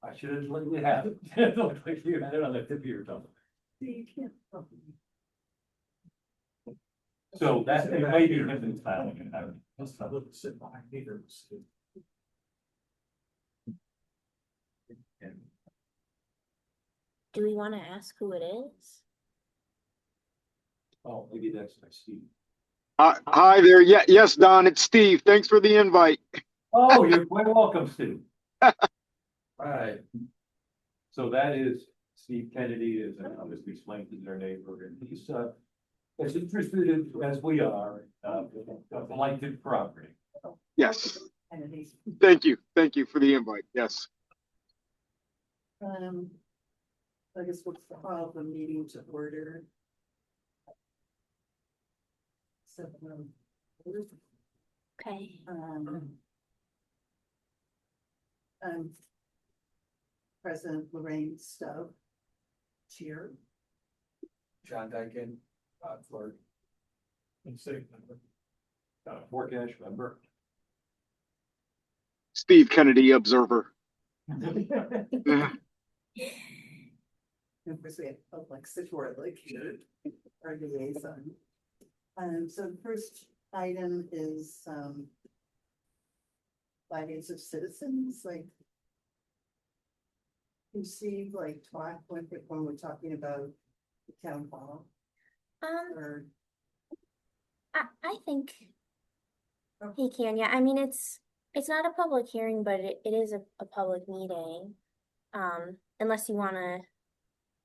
I should have let you have it. It looked like you had it on the tip of your tongue. So that, it may be him filing it out. Let's not look, sit behind neither. Do we want to ask who it is? Oh, maybe that's my Steve. Hi there. Yeah, yes, Don, it's Steve. Thanks for the invite. Oh, you're quite welcome, Steve. Right. So that is Steve Kennedy, is obviously explained to their neighbor, and he's as interested as we are, of blighted property. Yes. Thank you. Thank you for the invite. Yes. I guess we'll call the meeting to order. So, Okay. President Lorraine Stubb, Chair. John Dyken, clerk. And city member. Forecast member. Steve Kennedy, observer. Of course, we have Alexa Shortlick, our liaison. So the first item is findings of citizens, like you see, like talk when we're talking about the town hall, or I think he can, yeah. I mean, it's not a public hearing, but it is a public meeting. Unless you want to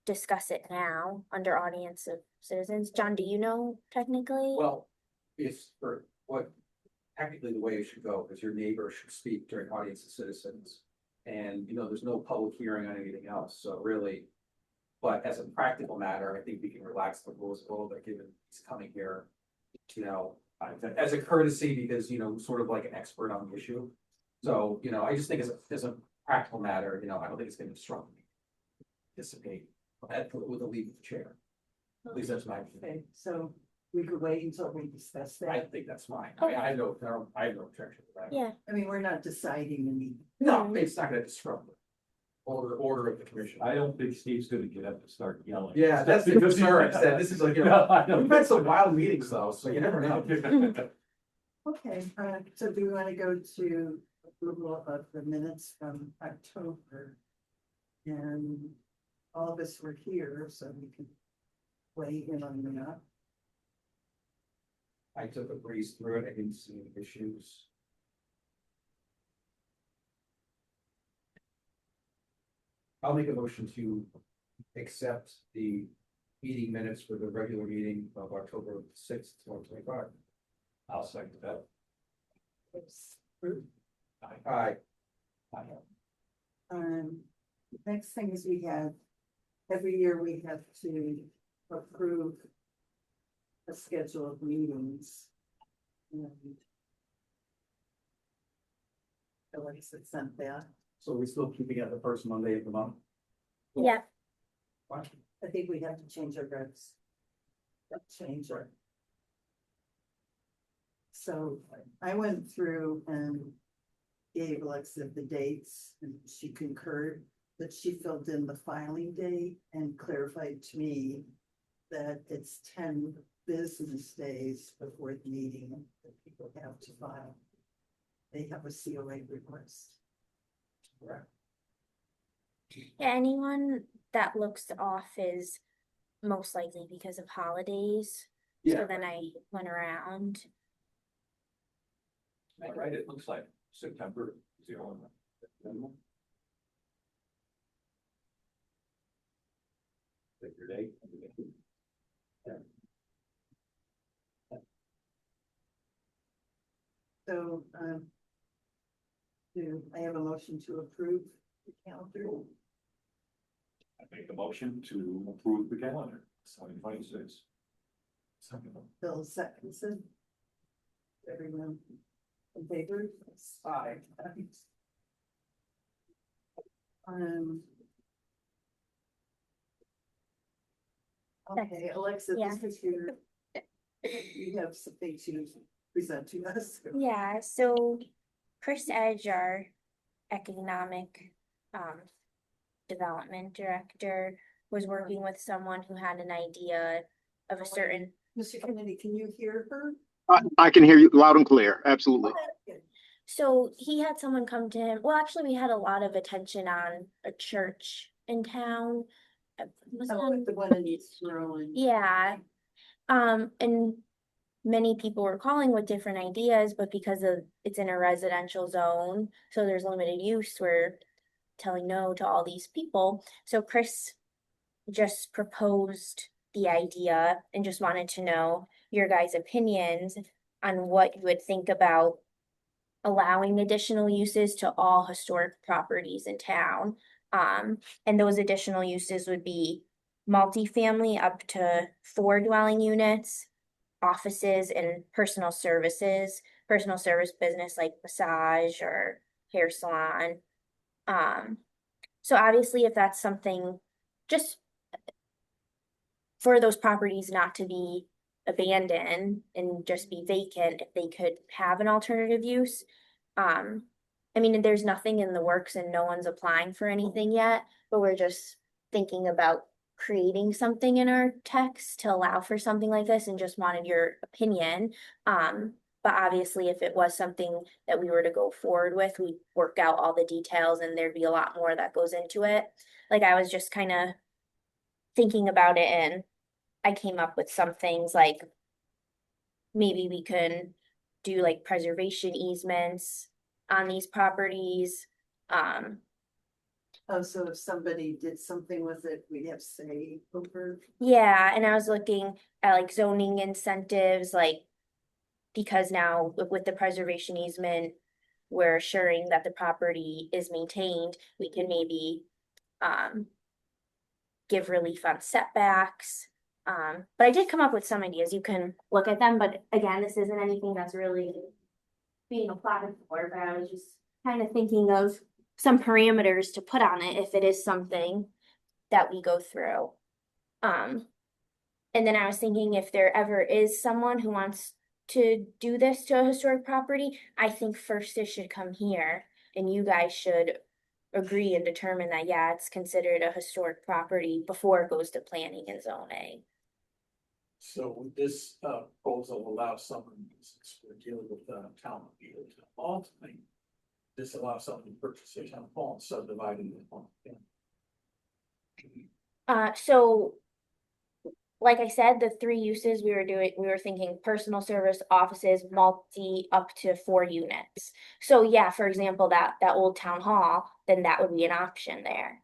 discuss it now under audience of citizens. John, do you know technically? Well, it's for what technically the way it should go, because your neighbor should speak during audience of citizens. And, you know, there's no public hearing on anything else, so really, but as a practical matter, I think we can relax the rules a little bit, given he's coming here, you know, as a courtesy, because, you know, sort of like an expert on the issue. So, you know, I just think as a practical matter, you know, I don't think it's gonna disrupt me. Participate with the lead of the chair. At least that's my opinion. okay, so we could wait until we discuss I that. think that's fine. I mean, I have no objection to that. Yeah. I mean, we're not deciding any. No, it's not gonna disrupt the order of the commission. I don't think Steve's gonna get up and start yelling. Yeah, that's the Because concern, is that this is like, you No, know, I don't we've had some wild meetings though, so you never know. Okay, so do we want to go to approval of the minutes from October? And all of us were here, so we can weigh in on that. I took a breeze through it, I didn't see any issues. I'll make a motion to accept the meeting minutes for the regular meeting of October 6th, 2025. I'll second that. Aye. Next thing is we have, every year we have to approve a schedule of meetings. And Alexa sent that. So we're still keeping it the first Monday of the month? Yeah. What? I think we have to change our regs. Change it. So I went through and gave Alexa the dates, and she concurred that she filled in the filing date and clarified to me that it's 10 business days before the meeting that people have to file. They have a COA request. Correct. Yeah, anyone that looks off is most likely because of holidays. Yeah. So then I went around. Right, it looks like September 0. Pick your date. So, do I have a motion to approve the calendar? I make a motion to approve the calendar, 2026. Bill seconds it. Everyone in favor? Aye. Okay, Alexa, this is your, you have something to present to us. Yeah, so Chris Edge, our economic development director was working with someone who had an idea of a certain. Mr. Kennedy, can you hear her? I can hear you loud and clear. Absolutely. So he had someone come to him. Well, actually, we had a lot of attention on a church in town. Was it Oh, on- the one in East Berlin. Yeah. And many people were calling with different ideas, but because of it's in a residential zone, so there's limited use, we're telling no to all these people. So Chris just proposed the idea and just wanted to know your guys' opinions on what you would think about allowing additional uses to all historic properties in town. And those additional uses would be multifamily up to 4 dwelling units, offices and personal service business like massage or hair salon. So obviously if that's something just for those properties not to be abandoned and just be vacant, if they could have an alternative use. I mean, there's nothing in the works and no one's applying for anything yet, but we're just thinking about creating something in our text to allow for something like this and just wanted your opinion. But obviously if it was something that we were to go forward with, we'd work out all the details and there'd be a lot more that goes into it. Like I was just kind of thinking about it and I came up with some things like maybe we can do like preservation easements on these properties. Oh, so if somebody did something with it, we'd have say over. Yeah, and I was looking at like zoning incentives, like because now with the preservation easement, we're assuring that the property is maintained, we can maybe give relief on setbacks. But I did come up with some ideas. You can look at them, but again, this isn't anything that's really being applied for, but I was just kind of thinking of some parameters to put on it if it is something that we go through. And then I was thinking if there ever is someone who wants to do this to a historic property, I think first it should come here and you guys should agree and determine that, yeah, it's considered a historic property before it goes to planning and zoning. So would this proposal allow someone, since we're dealing with town appeal, to ultimately this allows someone to purchase a town hall and subdivide it into one? So like I said, the 3 uses we were thinking personal service, offices, multi up to 4 units. So yeah, for example, that old town hall, then that would be an option there.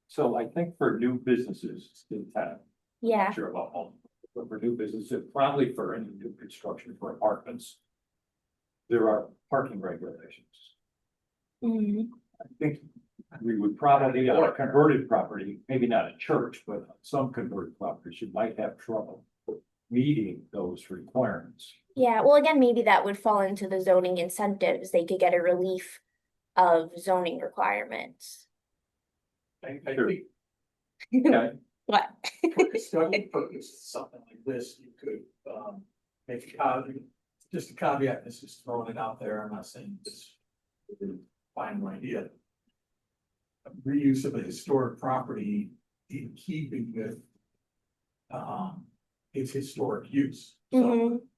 So I think for new businesses in town, I'm Yeah, not sure about home, but for new businesses, probably for any new construction for apartments, there are parking regulations. mhm. I think we would probably, on a converted property, maybe not a church, but some converted properties, you might have trouble meeting those requirements. Yeah, well, again, maybe that would fall into the zoning incentives. They could get a relief of zoning requirements. I Sure. think Okay, What? for study purposes, something like this, you could make a caveat, just a caveat, this is throwing it out there, I'm not saying this is a final idea. Reuse of a historic property in keeping with its historic use. So Mhm.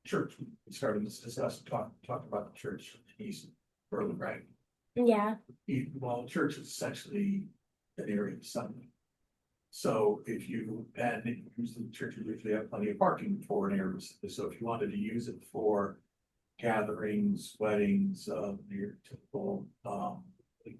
church, we started this discussion, talked about the church in East Berlin, right? Yeah, Well, the church is essentially an area of something. So if you, and usually the churches usually have plenty of parking for an area, so if you wanted to use it for gatherings, weddings, your typical,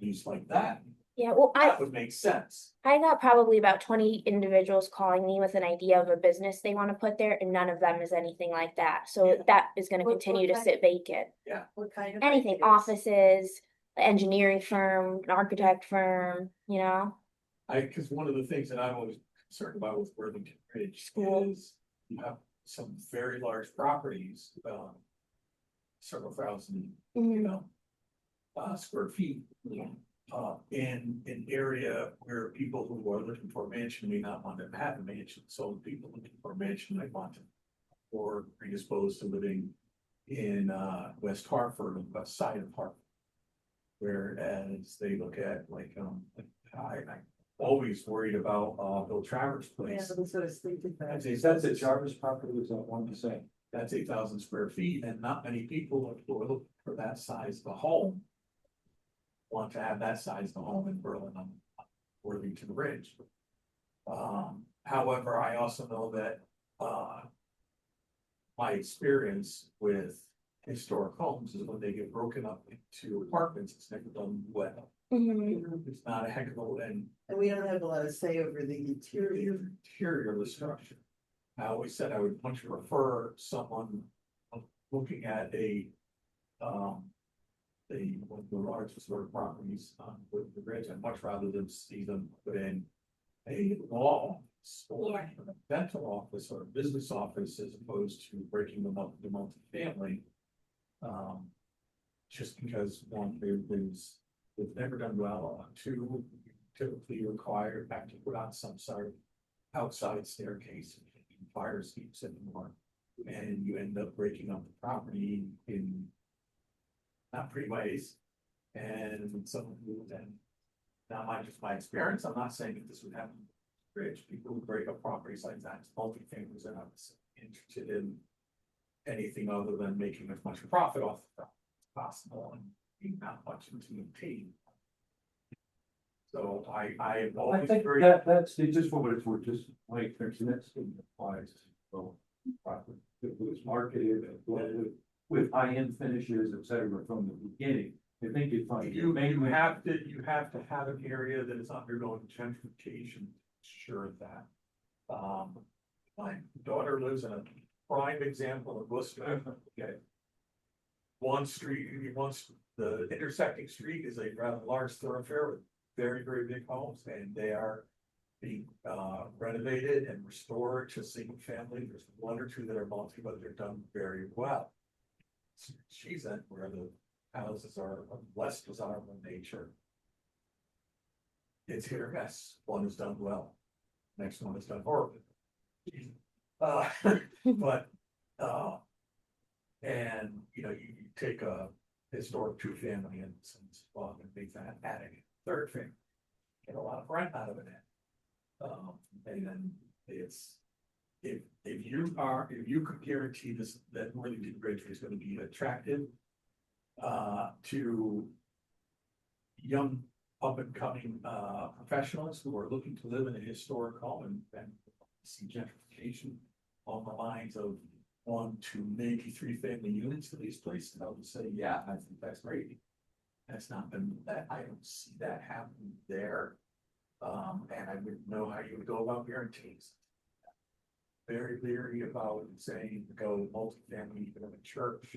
use like that, yeah, well, that would make sense. I got probably about 20 individuals calling me with an idea of a business they want to put there, and none of them is anything like that. So Yeah. that is gonna What continue to kind- sit vacant. What kind of? Anything, ideas? offices, engineering firm, an architect firm, you know? Cause one of the things that I'm always concerned about with Worthington Ridge School. is you have some very large properties, several thousand, you Mhm. know, square feet. In an area where people who are looking for a mansion may not want to have a mansion, so people looking for a mansion might want to. Or predisposed to living in West Hartford, on the west side of Hartford. Whereas they look at like I'm always worried about, Bill Travers' Yeah, place. that's what I was thinking. about. Is that the Jarvis property, was that one the same? That's 8,000 square feet, and not many people who are looking for that size of a home. Want to have that size of a home in Berlin on Worthington Ridge. However, I also know that, my experience with historic homes is when they get broken up into apartments, it's never done well. Mhm. It's not a heck of a, and And we don't have a lot of say over the interior. interior of the structure. I always said I would much prefer someone looking at one of the largest sort of properties on the ridge. I'd much rather than see them put in a law office or a dental office or a business office as opposed to breaking them up into multifamily. Just because one, they've never done well. Two, typically required have to put on some sort of outside staircase, fire escapes anymore. And you end up breaking up the property in not pretty ways. And some people then, now just my experience, I'm not saying that this would happen. Rich people who break up properties like that, multi-families are not interested in anything other than making as much profit off the property as possible and being not much into maintain. So I have I always think very. that's just for what it's worth, just like, there's next thing applies to. Property. It was marketed with high-end finishes, et cetera, from the beginning. I think you'd find. You have to have an area that is undergoing gentrification, sure of that. My daughter lives in a prime example of Worcester. Okay. The intersecting street is a rather large thoroughfare with very, very big homes, and they are being renovated and restored to single family. There's one or two that are multi, but they're done very well. She's at where the houses are of less desirable nature. It's hit or miss. One is done well. Next one is done horribly. But, and you take a historic two family and make that adding third family. Get a lot of rent out of it. And then it's, if you could guarantee this, that Worthington Bridge is gonna be attractive. To young up and coming professionals who are looking to live in a historic home and see gentrification on the lines of 1 to maybe 3 family units to these places, I would say, yeah, I think that's great. That's not been that, I don't see that happening there. And I wouldn't know how you would go about guarantees. Very leery about saying go multifamily, even in a church.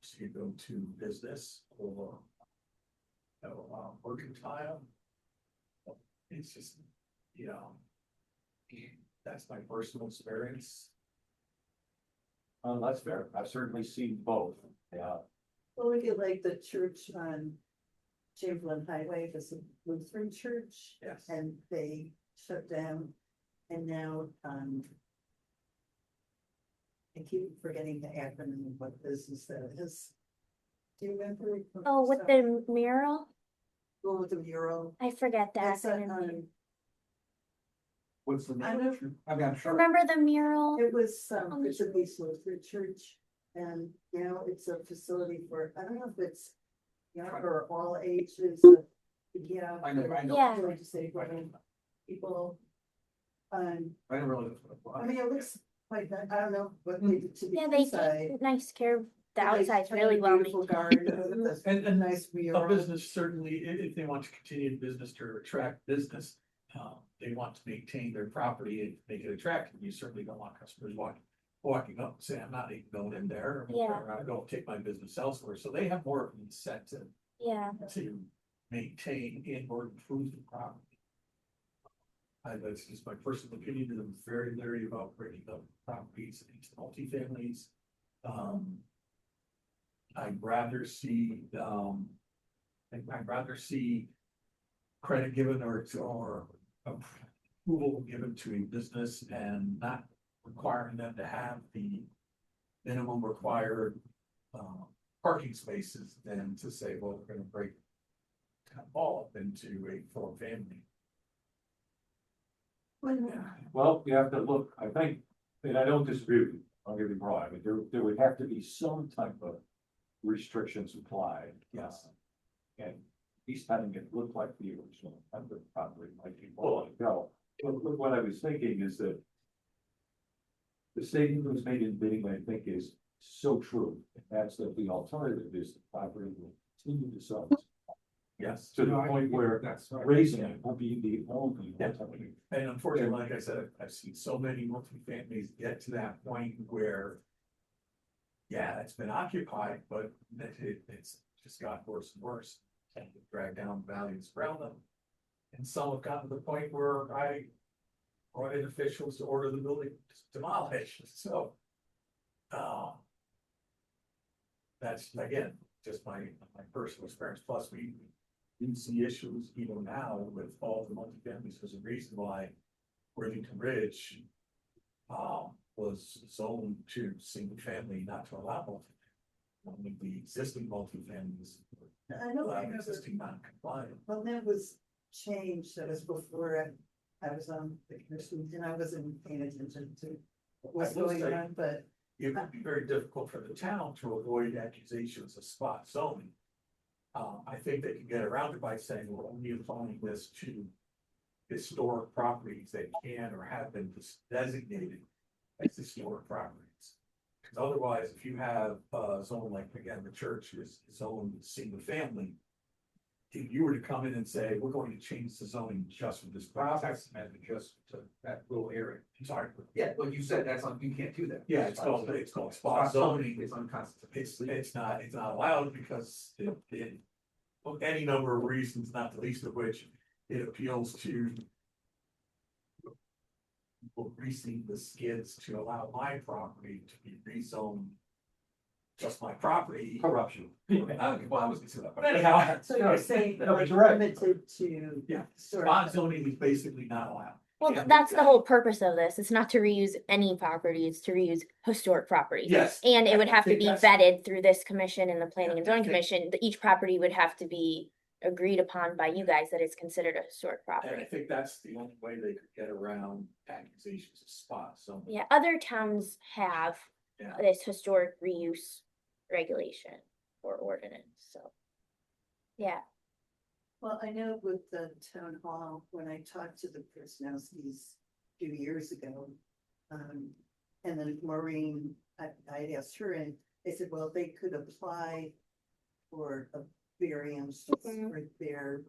So you go to business or mercantile. It's just, that's my personal experience. That's fair. I've certainly seen both. Yeah. Well, we get like the church on Chamberlain Highway, the Lutheran church, Yes. and they shut down. And now, I keep forgetting the acronym of what business that is. Do you remember? Oh, with the mural? Go with the mural. I forget the That's acronym. What's the I name? don't- I mean, I'm sure. Remember the mural? It was, it's a East Lutheran church, and now it's a facility for, I don't know if it's young or all ages. Yeah. I know. Yeah. Really disabled people. I didn't realize that's what I it mean, it looks like, I don't know what they did to the Yeah, they inside. take nice care of the They outside's planted really a well beautiful maintained. garden with And- a and nice A mural. business certainly, if they want to continue business to attract business, they want to maintain their property and make it attractive. You certainly don't want customers walking up and saying, I'm not even going in there. Yeah. Or I don't take my business elsewhere. So they have more of an incentive Yeah, to maintain and or improve the property. That's just my personal opinion, and I'm very leery about breaking up properties into multifamilies. I'd rather see, I'd rather see credit given or approval given to a business and not requiring them to have the minimum required parking spaces than to say, well, we're gonna break town hall into a full family. Well, you have to look, I think, and I don't disagree with you, don't get me wrong, I mean, there would have to be some type of restrictions applied. Yes. And he's having it look like the original, probably might be more to go. But what I was thinking is that the statement that was made in bidding, I think, is so true, and that's that the alternative is the property will continue to sell. Yes. To the point where That's right. raising it will be the only alternative. And unfortunately, like I said, I've seen so many multifamilies get to that point where. Yeah, it's been occupied, but it's just got worse and worse, and drag down values around them. And some have gotten to the point where I brought in officials to order the building demolished, so. That's again, just my personal experience, plus we do see issues even now with all the multifamilies. There's a reason why Worthington Ridge. Was zoned to single family, not to allow multifamily. Only the existing multifamilies. I know, I Allow remember. existing non-compliant. Well, that was changed, that was before I was on the commission, and I wasn't paying attention to what was I will going say- on, but. It would be very difficult for the town to avoid accusations of spot zoning. I think they can get around it by saying, we're only applying this to historic properties that can or have been designated as historic properties. Because otherwise, if you have a zone like, again, the church is zoned single family. If you were to come in and say, we're going to change the zoning just for this. That's just to that little area. Sorry. Yeah, like you said, that's on, you can't do that. Yeah, it's called spot zoning. It's unconstitutional. It's not allowed because well, any number of reasons, not the least of which it appeals to. People greasing the skids to allow my property to be rezoned. Just my property. Corruption. Okay, well, I was gonna say that, but anyhow. So you're saying No, but like you're right. limited to. Yeah, sort spot of- zoning is basically not allowed. Well, Can't do that's the that. whole purpose of this. It's not to reuse any property, it's to reuse historic property. Yes. And it would I have to think be that's- vetted through this commission and the planning and Yeah, I zoning think- commission, that each property would have to be agreed upon by you guys that it's considered a historic And I property. think that's the only way they could get around accusations of spot zoning. Yeah, other towns have Yeah. this historic reuse regulation or ordinance, so. Yeah, Well, I know with the town hall, when I talked to the Personnelskis a few years ago. And then Maureen, I asked her and they said, well, they could apply for a variance Mhm. for their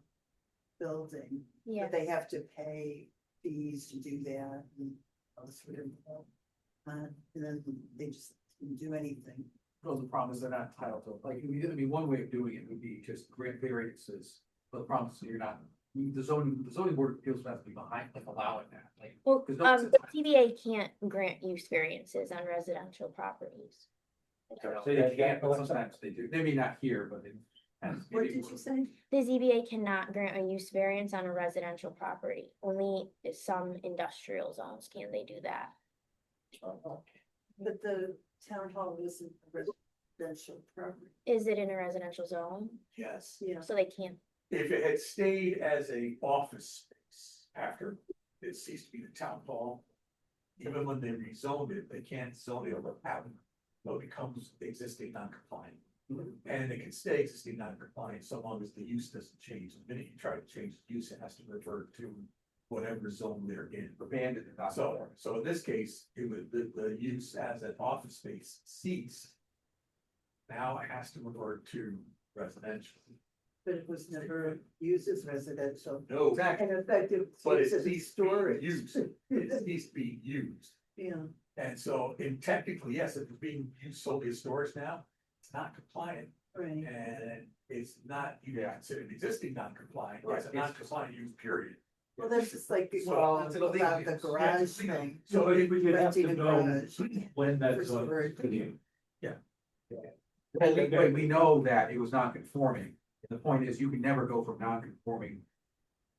building. yeah. But they have to pay fees to do that and all sort of. And then they just didn't do anything. Well, the problem is they're not entitled to, like, I mean, one way of doing it would be just grant variances, but the problem is you're not. The zoning board of appeals has to be behind, like, allowing that, like. Well, There's no- CBA can't grant use variances on residential properties. Say that again, But sometimes they do, maybe not here, but in. What did you say? The ZBA cannot grant a use variance on a residential property. Only some industrial zones can they do that. But the town hall isn't a residential property. Is it in a residential zone? Yes. Yeah. So they can't, If it had stayed as a office space after it ceased to be the town hall. Even when they rezoned it, they can't zone it or have it, so it becomes existing non-compliant. And it can stay existing non-compliant so long as the use doesn't change. The minute you try to change the use, it has to revert to whatever zone they're in. Abandoned and not. So in this case, it would, the use as an office space ceased. Now it has to revert to residential. But it was never used as residential. No. Exactly. And in fact, it But was it as ceased to be storage. used. It ceased to be used. Yeah, And so, and technically, yes, if it's being used solely as storage now, it's not compliant. right. And it's not even considered existing non-compliant, Right, it's a it's non-compliant use, period. Well, that's just like Well, about it's illegal the use. garage it's illegal. thing. So if we have to Renting a know garage. when For that's on. storage. Well, we know that it was non-conforming, and the point is, you can never go from non-conforming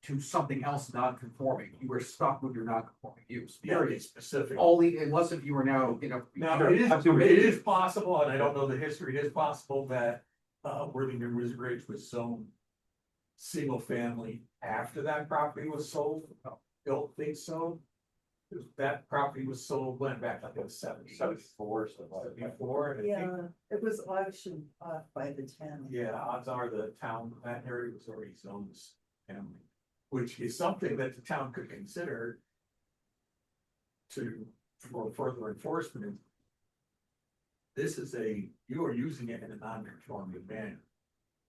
to something else non-conforming, you were stuck with your non-conforming use, Very period. specific. Only unless if you were now, you know. Now, Sure, it is absolutely. possible, and I don't know the history, it is possible that, Worthington Ridge was zoned single family after that property was sold. Don't think so. 'Cause that property was sold when back like in the '70s. 74, something like that. Before, and I think, Yeah, it was auctioned off by the town. yeah, odds are the town, that area was already zoned as family. Which is something that the town could consider. For further enforcement. This is you are using it in a non-conforming manner.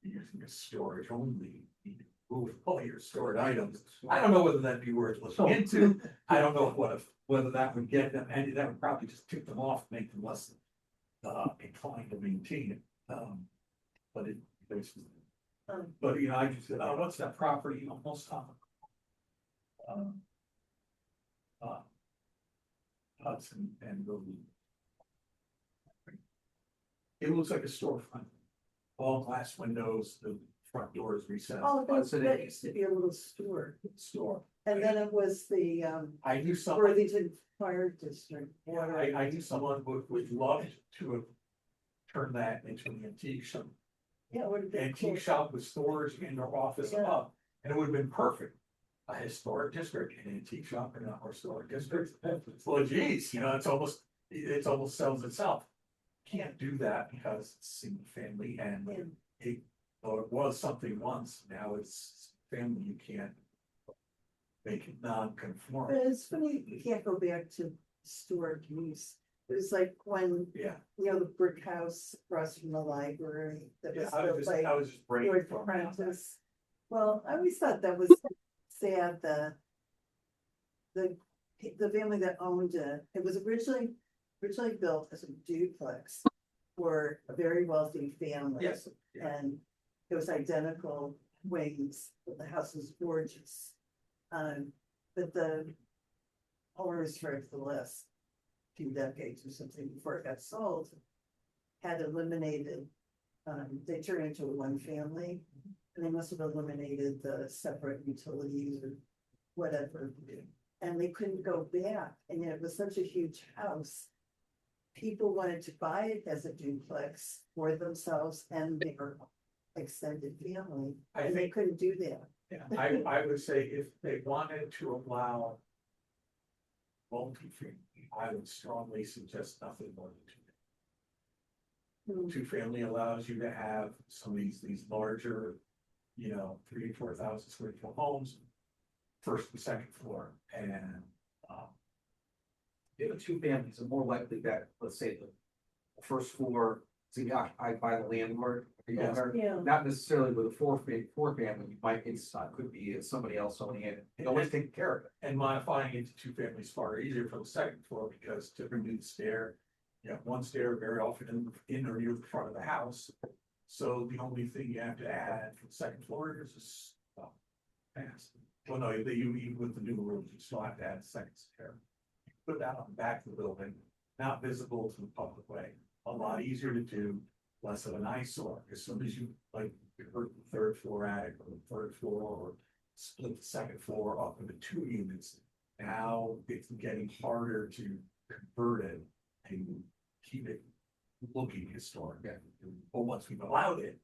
You're using it storage only, you move all your stored items. I don't know whether that'd be worth looking into, I don't know whether that would get them, and that would probably just tick them off, make them less. Inclined to maintain it, but it, there's. But you know, I just said, oh, what's that property almost on? Hudson and Road. It looks like a storefront. All glass windows, the front door is recessed. Oh, Hudson that is used to be a little store, store. and then it was the I knew someone, Worthington Fire District. I knew someone would love to have turned that into an antique shop. Yeah, it would have been cool. Antique shop with storage and their office Yeah. above, and it would have been perfect. A historic district, an antique shop in a historic district, well, geez, you know, it almost sells itself. Can't do that because it's single family and it was something once, now it's family, you can't. Make it But non-conform, it's funny, you can't go back to historic use. It was like when, yeah, the brick house across from the library that yeah, was built by I was just George brainstorming. Prentice. Well, I always thought that was sad, the family that owned it was originally built as a duplex for a very wealthy family. Yes. And it was identical wings, but the house was gorgeous. But the owners for the last few decades or something before it got sold had eliminated, they turned into a one family. And they must have eliminated the separate utilities or whatever. And they couldn't go back, and it was such a huge house. People wanted to buy it as a duplex for themselves and their extended family, I and they think, couldn't do that. yeah, I would say if they wanted to allow. Multi-family, I would strongly suggest nothing more than two. Hmm. Two-family allows you to have some of these larger, 3,000-4,000 square foot homes. First and second floor, and, If the two families are more likely that, let's say, the first floor is occupied by the landlord. or the Yes. owner, Yeah. Not necessarily with a four family, you might, could be somebody else owning it, no one's taking care of it. and modifying it to two-family is far easier for the second floor, because to remove the stair. You have one stair very often in or near the front of the house. So the only thing you have to add for the second floor is this, pass. Well, no, you with the new rules, you still have to add a second stair. Put that on the back of the building, not visible to the public way, a lot easier to do, less of an eyesore, as soon as you like. Convert the third floor attic or the third floor, or split the second floor up into two units. Now it's getting harder to convert it and keep it looking historic. But once we've allowed it,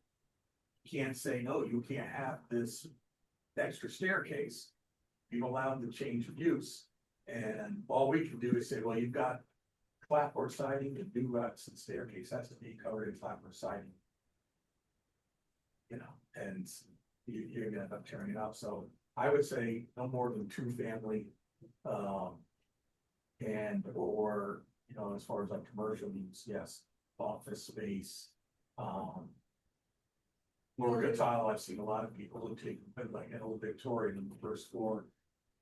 you can't say, no, you can't have this extra staircase. You've allowed the change of use, and all we can do is say, well, you've got clapboard siding and new ruts and staircase has to be covered in clapboard siding. And you're gonna end up tearing it up, so I would say no more than two family. And or, as far as like commercial use, yes, office space. Morgan tile, I've seen a lot of people who take, like an old Victorian in the first floor.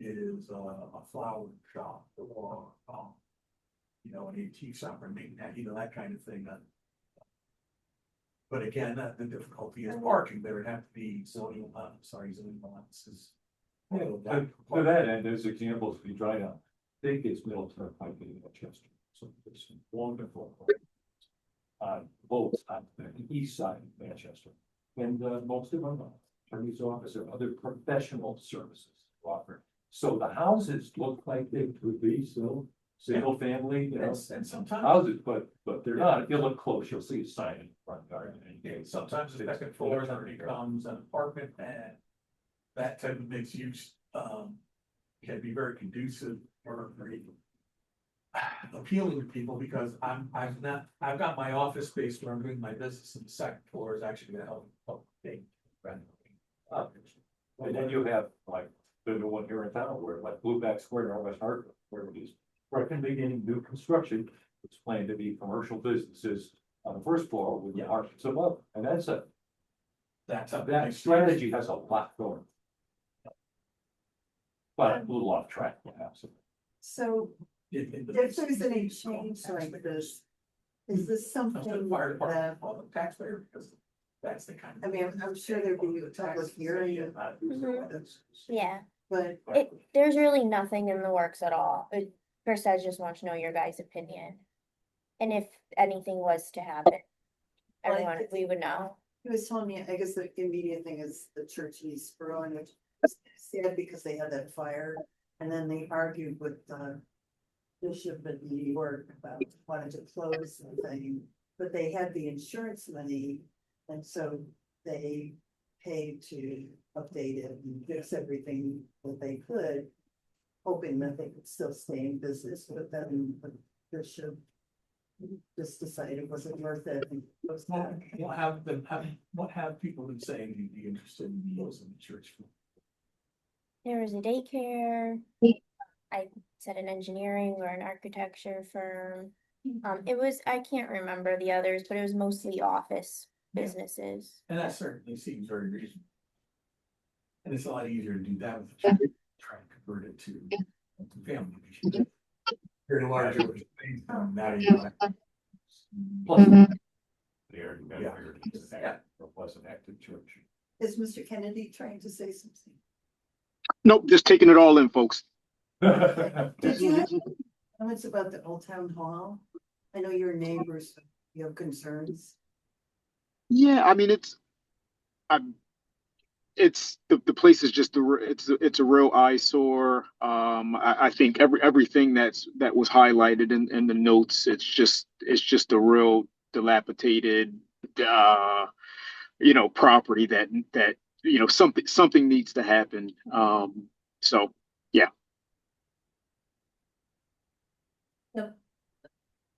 Is a flower shop or, an antique shop or maybe that kind of thing. But again, the difficulty is parking, there would have to be zoning allowances. To that end, as examples, if you try to think it's Middletown, Pike in Manchester, so there's some wonderful. Both on the east side of Manchester, and most of them are attorney's office or other professional services offered. So the houses look like they could be still single family, And sometimes, houses, but they're not. If you look close, you'll see a sign in the front yard. sometimes the second floor then becomes an apartment, and that type of mixed use, can be very conducive or very appealing to people because I've got my office space where I'm doing my business and the second floor is actually gonna help pay rent. And then you have like the new one here in town where like Blueback Square or West Hartford, where it is recommending new construction. It's planned to be commercial businesses on the first floor with the apartments above, and that's a, That's a that strategy has a lot going. But a little off track perhaps. So if there's any change like this, is this something Fire that, department, all the taxpayer, because that's the kind of. I mean, I'm sure there'd be a public hearing, Yeah, but there's really nothing in the works at all. First, I just want to know your guys' opinion. And if anything was to happen, Well, everyone, we would know. he was telling me, I guess the immediate thing is the church in East Berlin, which is sad because they had that fire. And then they argued with the bishop of New York about wanting to close the thing, but they had the insurance money. And so they paid to update it and fix everything that they could, hoping that they could still stay in business, but then the bishop just decided it wasn't worth it. And closed Well, down. what have people been saying you'd be interested in meals in the church? There was a daycare. I said an engineering or an architecture firm. It was, I can't remember the others, but it was mostly office Yeah. businesses. And that certainly seems very reasonable. And it's a lot easier to do that with the church, try and convert it to family. Very large. Now you know. Plus, there, you Yeah. got a wasn't active church. Is Mr. Kennedy trying to say something? Nope, just taking it all in, folks. Did you have comments about the Old Town Hall? I know your neighbors, you have concerns. Yeah, I mean, the place is just it's a real eyesore. I think everything that was highlighted in the notes, it's just a real dilapidated, property that something needs to happen. So yeah.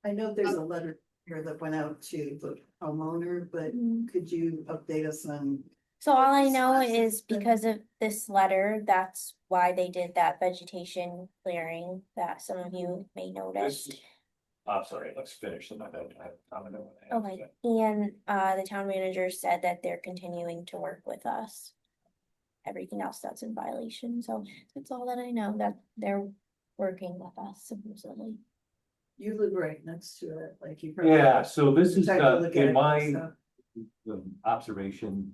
I know there's a letter here that went out to the homeowner, but could you update us on? So all I know is because of this letter, that's why they did that vegetation clearing that some of you may notice. I'm sorry, let's finish. I don't know what I have to Okay, say. and the town manager said that they're continuing to work with us. Everything else that's in violation, so that's all that I know, that they're working with us supposedly. You live right next to it, like you. Yeah, so this is, Tried to look at in it, my so. observation,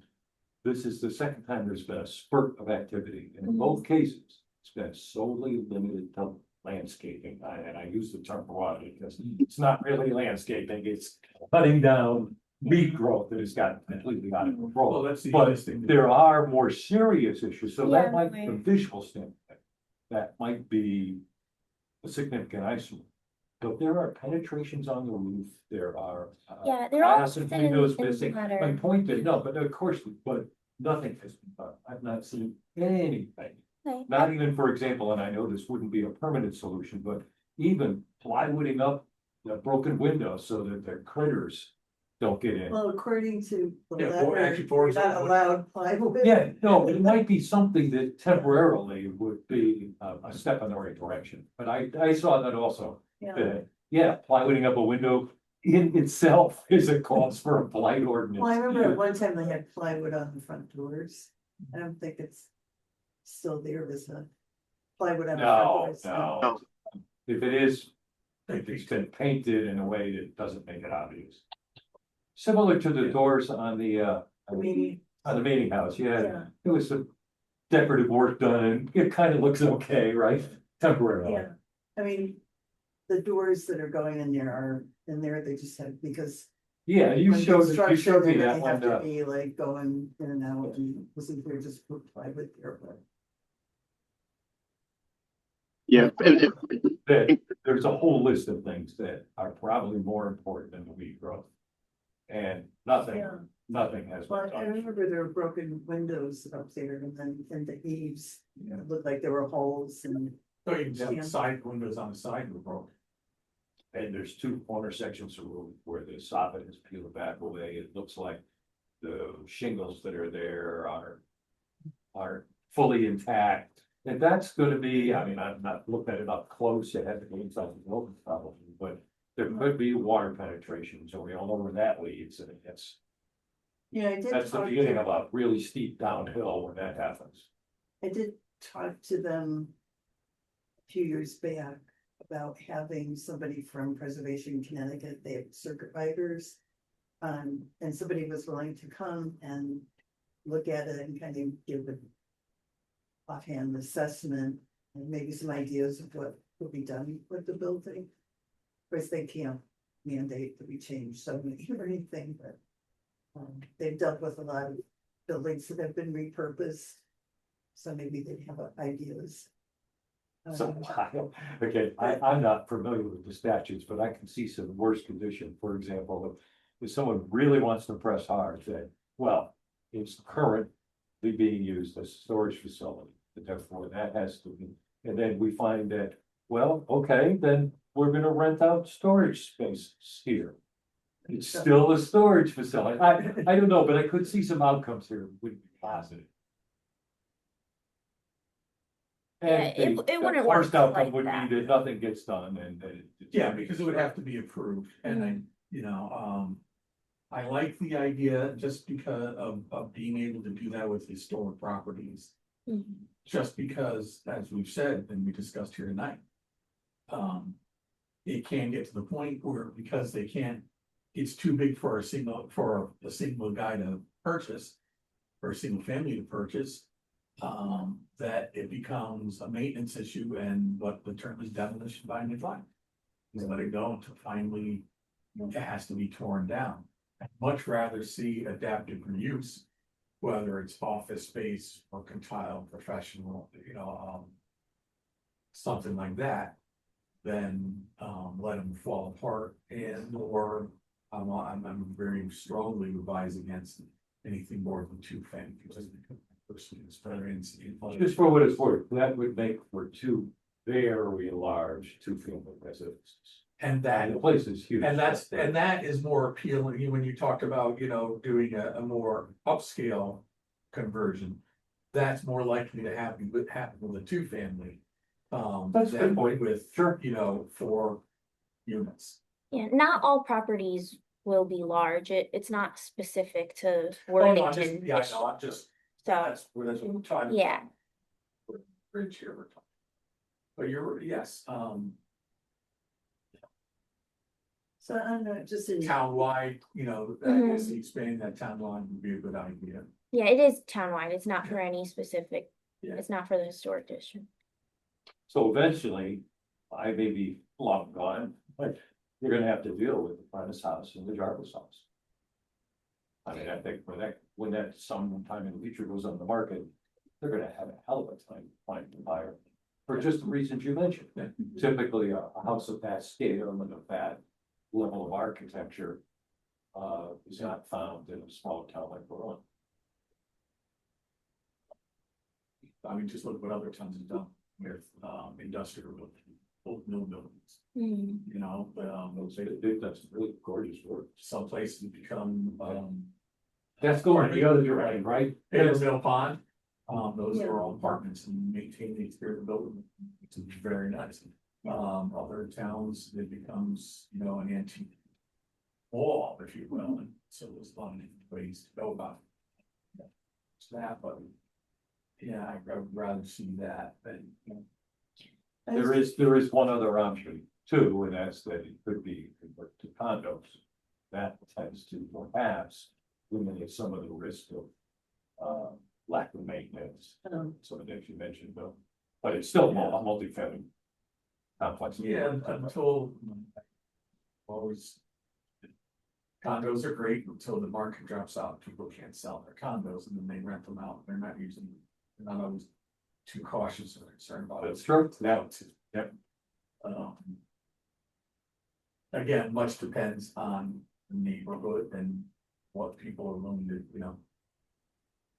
this is the second time there's been a spurt of activity. And in Mhm. both cases, it's been solely limited to landscaping. And I use the term broadly because it's not really landscaping, it's cutting down weed growth that has gotten completely out of Well, control. that's the But interesting. there are more serious issues, so Yeah, that might, right. from visual standpoint, that might be a significant eyesore. But there are penetrations on the roof, there are. Yeah, they're all glass and listed in windows the missing. letter. My point is, no, but of course, but nothing has been done. I've not seen anything. Okay. Not even, for example, and I know this wouldn't be a permanent solution, but even plywooding up the broken windows so that the critters don't get in. Well, according to the Yeah, letter, actually, you're Boris- not allowed plywood. Yeah, no, it might be something that temporarily would be a step in the right direction, but I saw that also. Yeah. Yeah, plywooding up a window in itself is a cause for a blight ordinance. Well, I remember at one time they had plywood on the front doors. I don't think it's still there, is a plywood on the front No, doors. no. If it is, if it's been painted in a way that doesn't make it obvious. Similar to the doors on the I mean, on the meeting house, yeah, yeah, it was some decorative work done and it kind of looks okay, right? Temporarily. yeah. I mean, the doors that are going in there are in there, they just have, because. Yeah, you when showed construction, me they that have one, to be like going in and out and wasn't there just put plywood there, but. Yeah. that there's a whole list of things that are probably more important than the weed growth. And nothing, Yeah. nothing has Well, been I done. remember there were broken windows up there and then, and the eaves, it looked like there were holes and. So you Yeah. have side windows on the side were broken. And there's two corner sections of roof where the soffit is peeled back away. It looks like the shingles that are there are fully intact. And that's gonna be, I mean, I've not looked at it up close, it had to go inside the building probably, but there could be water penetration, so we all know where that leads, and it's, Yeah, I did that's the talk beginning to, of a really steep downhill when that happens. I did talk to them a few years back about having somebody from Preservation Connecticut, they have circuit riders. And somebody was willing to come and look at it and kind of give an offhand assessment and maybe some ideas of what would be done with the building. Of course, they can't mandate that we change zoning or anything, but they've dealt with a lot of buildings that have been repurposed. So maybe they have ideas. So, again, I'm not familiar with the statutes, but I can see some worse condition, for example, if someone really wants to press hard, that, well, it's currently being used as a storage facility, therefore that has to be, and then we find that, well, okay, then we're gonna rent out storage spaces here. It's still a storage facility, I don't know, but I could see some outcomes here would be positive. And Yeah, it the wouldn't work worst outcome like would be that. that nothing gets done and. Yeah, because it would have to be approved, and I, I like the idea just because of being able to do that with historic properties. Mhm. Just because, as we've said, and we discussed here tonight. It can get to the point where, because they can't, it's too big for a single guy to purchase. For a single family to purchase. That it becomes a maintenance issue, and what the term is demolition by neglect. You let it go until finally it has to be torn down. I'd much rather see adaptive reuse, whether it's office space or compile professional, something like that, than let them fall apart, and or I'm very strongly advised against anything more than two family, just because my personal experience in Just for what it's worth, that would make for two very large two-family residences. and that. And the place is huge. And that is more appealing, when you talked about, doing a more upscale conversion. That's more likely to happen with a two-family. That's a good than point. with, Sure. 4 units. Yeah, not all properties will be large. It's not specific to Oh, where they no, I'm just, can. yeah, I know, I'm just, So, that's what we're talking. yeah, Bridge here, we're talking. But you're, yes, So I don't know, just in. townwide, Mhm. I guess expanding that townwide would be a good idea. yeah, it is townwide. It's not for any specific, Yeah. it's not for the historic district. So eventually, I may be long gone, but you're gonna have to deal with the Prentice House and the Jarvis House. I mean, I think when that sometime in the future goes on the market, they're gonna have a hell of a time finding a buyer. For just the reasons you mentioned, typically a house of that scale and of that level of architecture. Is not found in a small town like Berlin. I mean, just look at what other towns have done with, industrial, old mill buildings, Mhm. That's really gorgeous work. some places become, That's going the other direction, right? Taylor Mill Pond. Those Yeah. are all apartments and maintain the exterior of the building, it's very nice. Other towns, it becomes, an antique wall, if you will, and so there's a lot of different ways to go about it. So that, but, yeah, I'd rather see that than, There is one other option too, and that's that it could be converted to condos. That tends to perhaps eliminate some of the risk of lack of maintenance. Some of the things you mentioned, Bill, but it's still a multi-family complex. yeah, until. Always. Condos are great until the market drops out, people can't sell their condos and then they rent them out, they're not always too cautious or concerned about it. That's true. Yeah. Yep. Again, much depends on the neighborhood and what people are willing to, you know.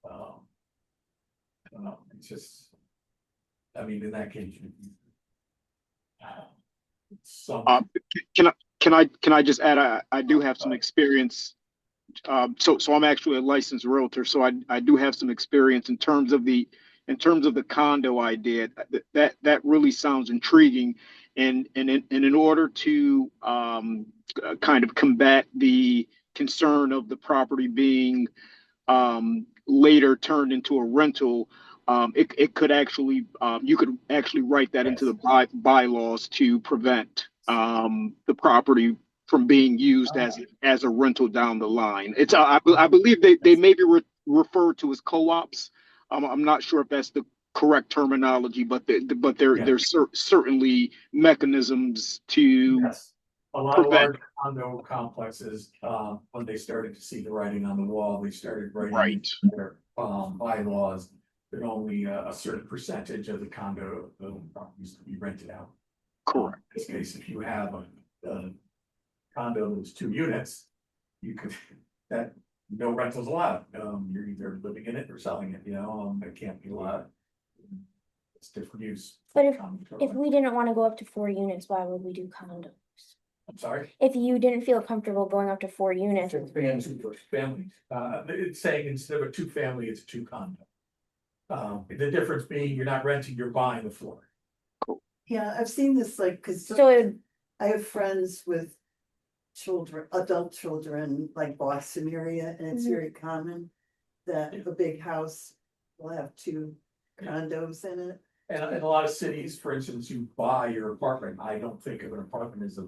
I don't know, it's just. I mean, in that case. Some, Can I just add, I do have some experience. So I'm actually a licensed realtor, so I do have some experience in terms of the condo idea. That really sounds intriguing. And in order to kind of combat the concern of the property being later turned into a rental, it could actually, you could actually write that into the bylaws to prevent the property from being used as a rental down the line. It's I believe they may be referred to as co-ops. I'm not sure if that's the correct terminology, but there's certainly mechanisms to yes, a lot of prevent. large condo complexes, when they started to see the writing on the wall, they started writing Right. their bylaws. That only a certain percentage of the condo properties to be rented out. Correct. In this case, if you have a condo that's 2 units, you could, that, no rentals allowed. You're either living in it or selling it, you know, it can't be allowed. It's different use. But if we didn't want to go up to 4 units, why would we do condos? I'm sorry. If you didn't feel comfortable going up to 4 units, Families, it's saying instead of a 2-family, it's a 2 condo. The difference being you're not renting, you're buying the floor. Yeah, I've seen this like, cause so it, I have friends with children, adult children, like Boston area, and it's Mhm. very common that a big house will have 2 condos in it. And in a lot of cities, for instance, you buy your apartment, I don't think of an apartment as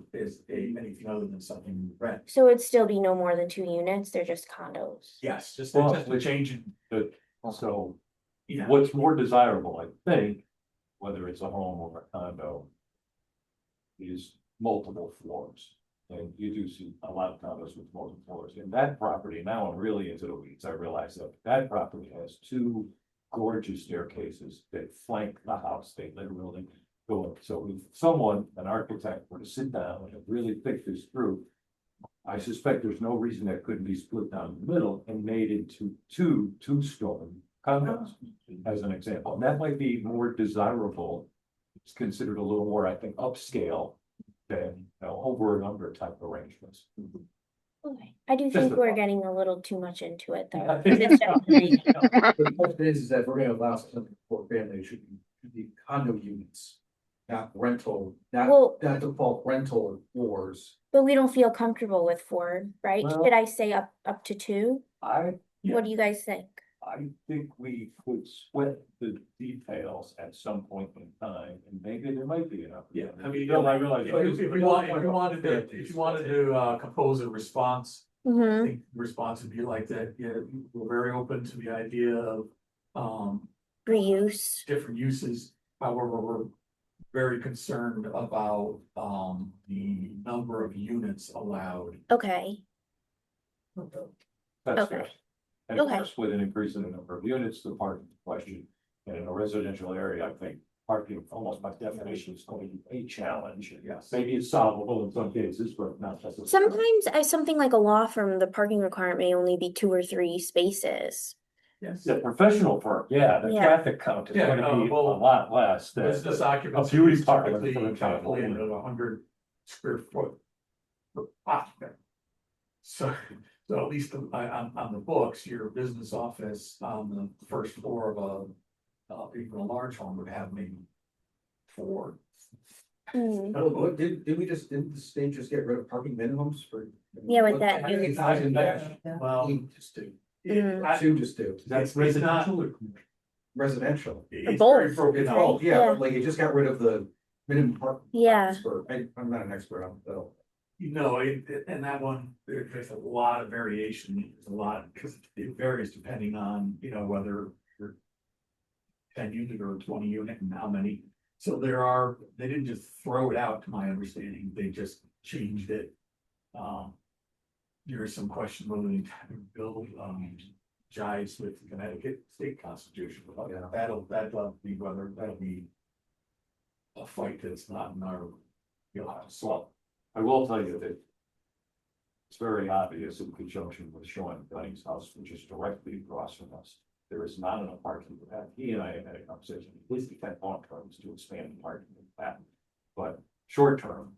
anything other than something you rent. so it'd still be no more than 2 units, they're just condos. Yes, just Well, a change in, So yeah, what's more desirable, I think, whether it's a home or a condo, is multiple floors. And you do see a lot of condos with multiple floors. In that property, now I'm really into the weeds, I realize that property has 2 gorgeous staircases that flank the house. They literally go up. So if someone, an architect, were to sit down and really think this through, I suspect there's no reason that couldn't be split down the middle and made into 2-story condos, as an example. And that might be more desirable. It's considered a little more, I think, upscale than, over and under type arrangements. Okay. I do Just think a we're thought. getting a little too much into it though. Yeah. 'Cause it's just reading. The point is that if we're gonna allow something for family, it should be condo units. Not rental, Well- not default rental floors. But we don't feel comfortable with 4, right? Well- Should I say up to 2? I Yeah. What do you guys think? think we could sweat the details at some point in time, and maybe there might be enough. yeah, I mean, Bill, I realize. if you wanted to compose a response, I Mm-hmm. think the response would be like that, yeah, we're very open to the idea of, Reuse. different uses. However, we're very concerned about, the number of units allowed. Okay. That's Okay. fair. And of Okay. course, with an increase in the number of units, the parking question, and in a residential area, I think parking almost by definition is going to be a challenge. Yes. Maybe it's solvable in some cases, but not necessarily. Sometimes something like a law firm, the parking requirement may only be 2 or 3 spaces. Yes. The professional firm, yeah, the Yeah. traffic count is Yeah, gonna be a well, lot less than. Business occupancy beauty is parlor, typically for example. calculated at 100 square foot. per occupant. So at least on the books, your business office on the first floor of even a large home would have maybe 4. Mm. Didn't the state just get rid of parking minimums for? Yeah, with that I think unit. it's in there. Well, Just do. Mm. Two just do. That's It's not- residential or commercial? Residential. it's both, very broken It's up. all, Yeah. yeah, like you just got rid of the minimum parking. Yeah. For, I'm not an expert on that. No, and that one, there's a lot of variation, there's a lot, because it varies depending on, whether you're 10 unit or 20 unit and how many. So they didn't just throw it out, to my understanding, they just changed it. There is some question whether the entire bill, jives with the Connecticut state constitution. Yeah. That'll be whether, that'll be a fight that's not in our wheelhouse. So I will tell you that It's very obvious in conjunction with Sean Dunning's house, which is directly across from us. There is not enough parking for that. He and I have had a conversation, at least the long terms to expand the parking in that. But short term,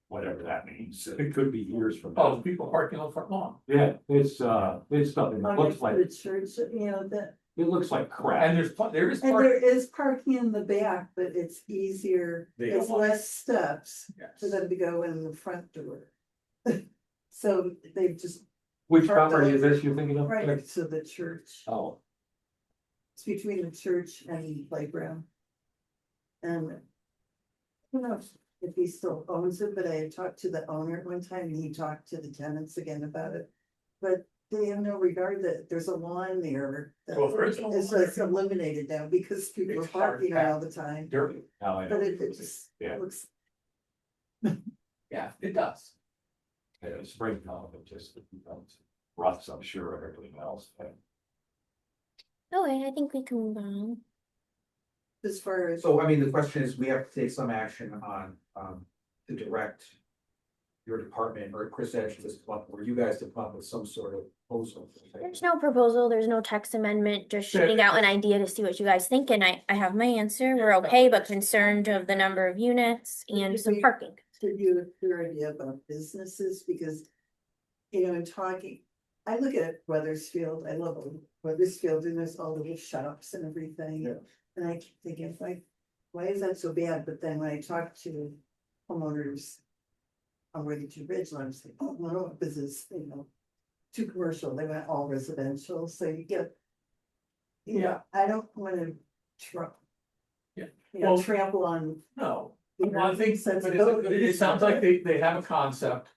whatever that means, it could be years from Oh, now. people parking on the front lawn. Yeah, it's something that looks like, The church, you know, that, it looks like crap. And there is and parking. there is parking in the back, but it's easier, They don't it's want- less steps for Yes. them to go in the front door. So they've just Which property is this you're thinking of? right next to the church. Oh, It's between the church and the playground. And I don't know if he still owns it, but I had talked to the owner at one time and he talked to the tenants again about it. But they have no regard that there's a lawn there. that Well, there is no is lawn there. it's eliminated now because people are It's hard parking there all the time. Dirty. now I know. But it just Yeah. looks, Yeah, it does. Yeah, springtime, it just becomes rough, I'm sure, of everything else. Okay, I think we can move on. as far as, So, I mean, the question is, we have to take some action on, to direct your department or Chris Edge to come up, or you guys to come up with some sort of proposal. There's no proposal, there's no text amendment, just Yeah. shooting out an idea to see what you guys think, and I have my answer. We're okay, but concerned of the number of units and some parking. did you, your idea about businesses, because. You know, in talking, I look at Weathersfield, I love Weathersfield, and there's all the shops and everything. Yeah. And I keep thinking, like, why is that so bad? But then when I talk to homeowners. On Worthington Ridge, and I'm saying, oh, no, this is, you know, too commercial, they went all residential, so you get. You know, I don't wanna Yeah. You know, Well- trample on. No, you well, I know, think, but sensibilities. it sounds like they have a concept.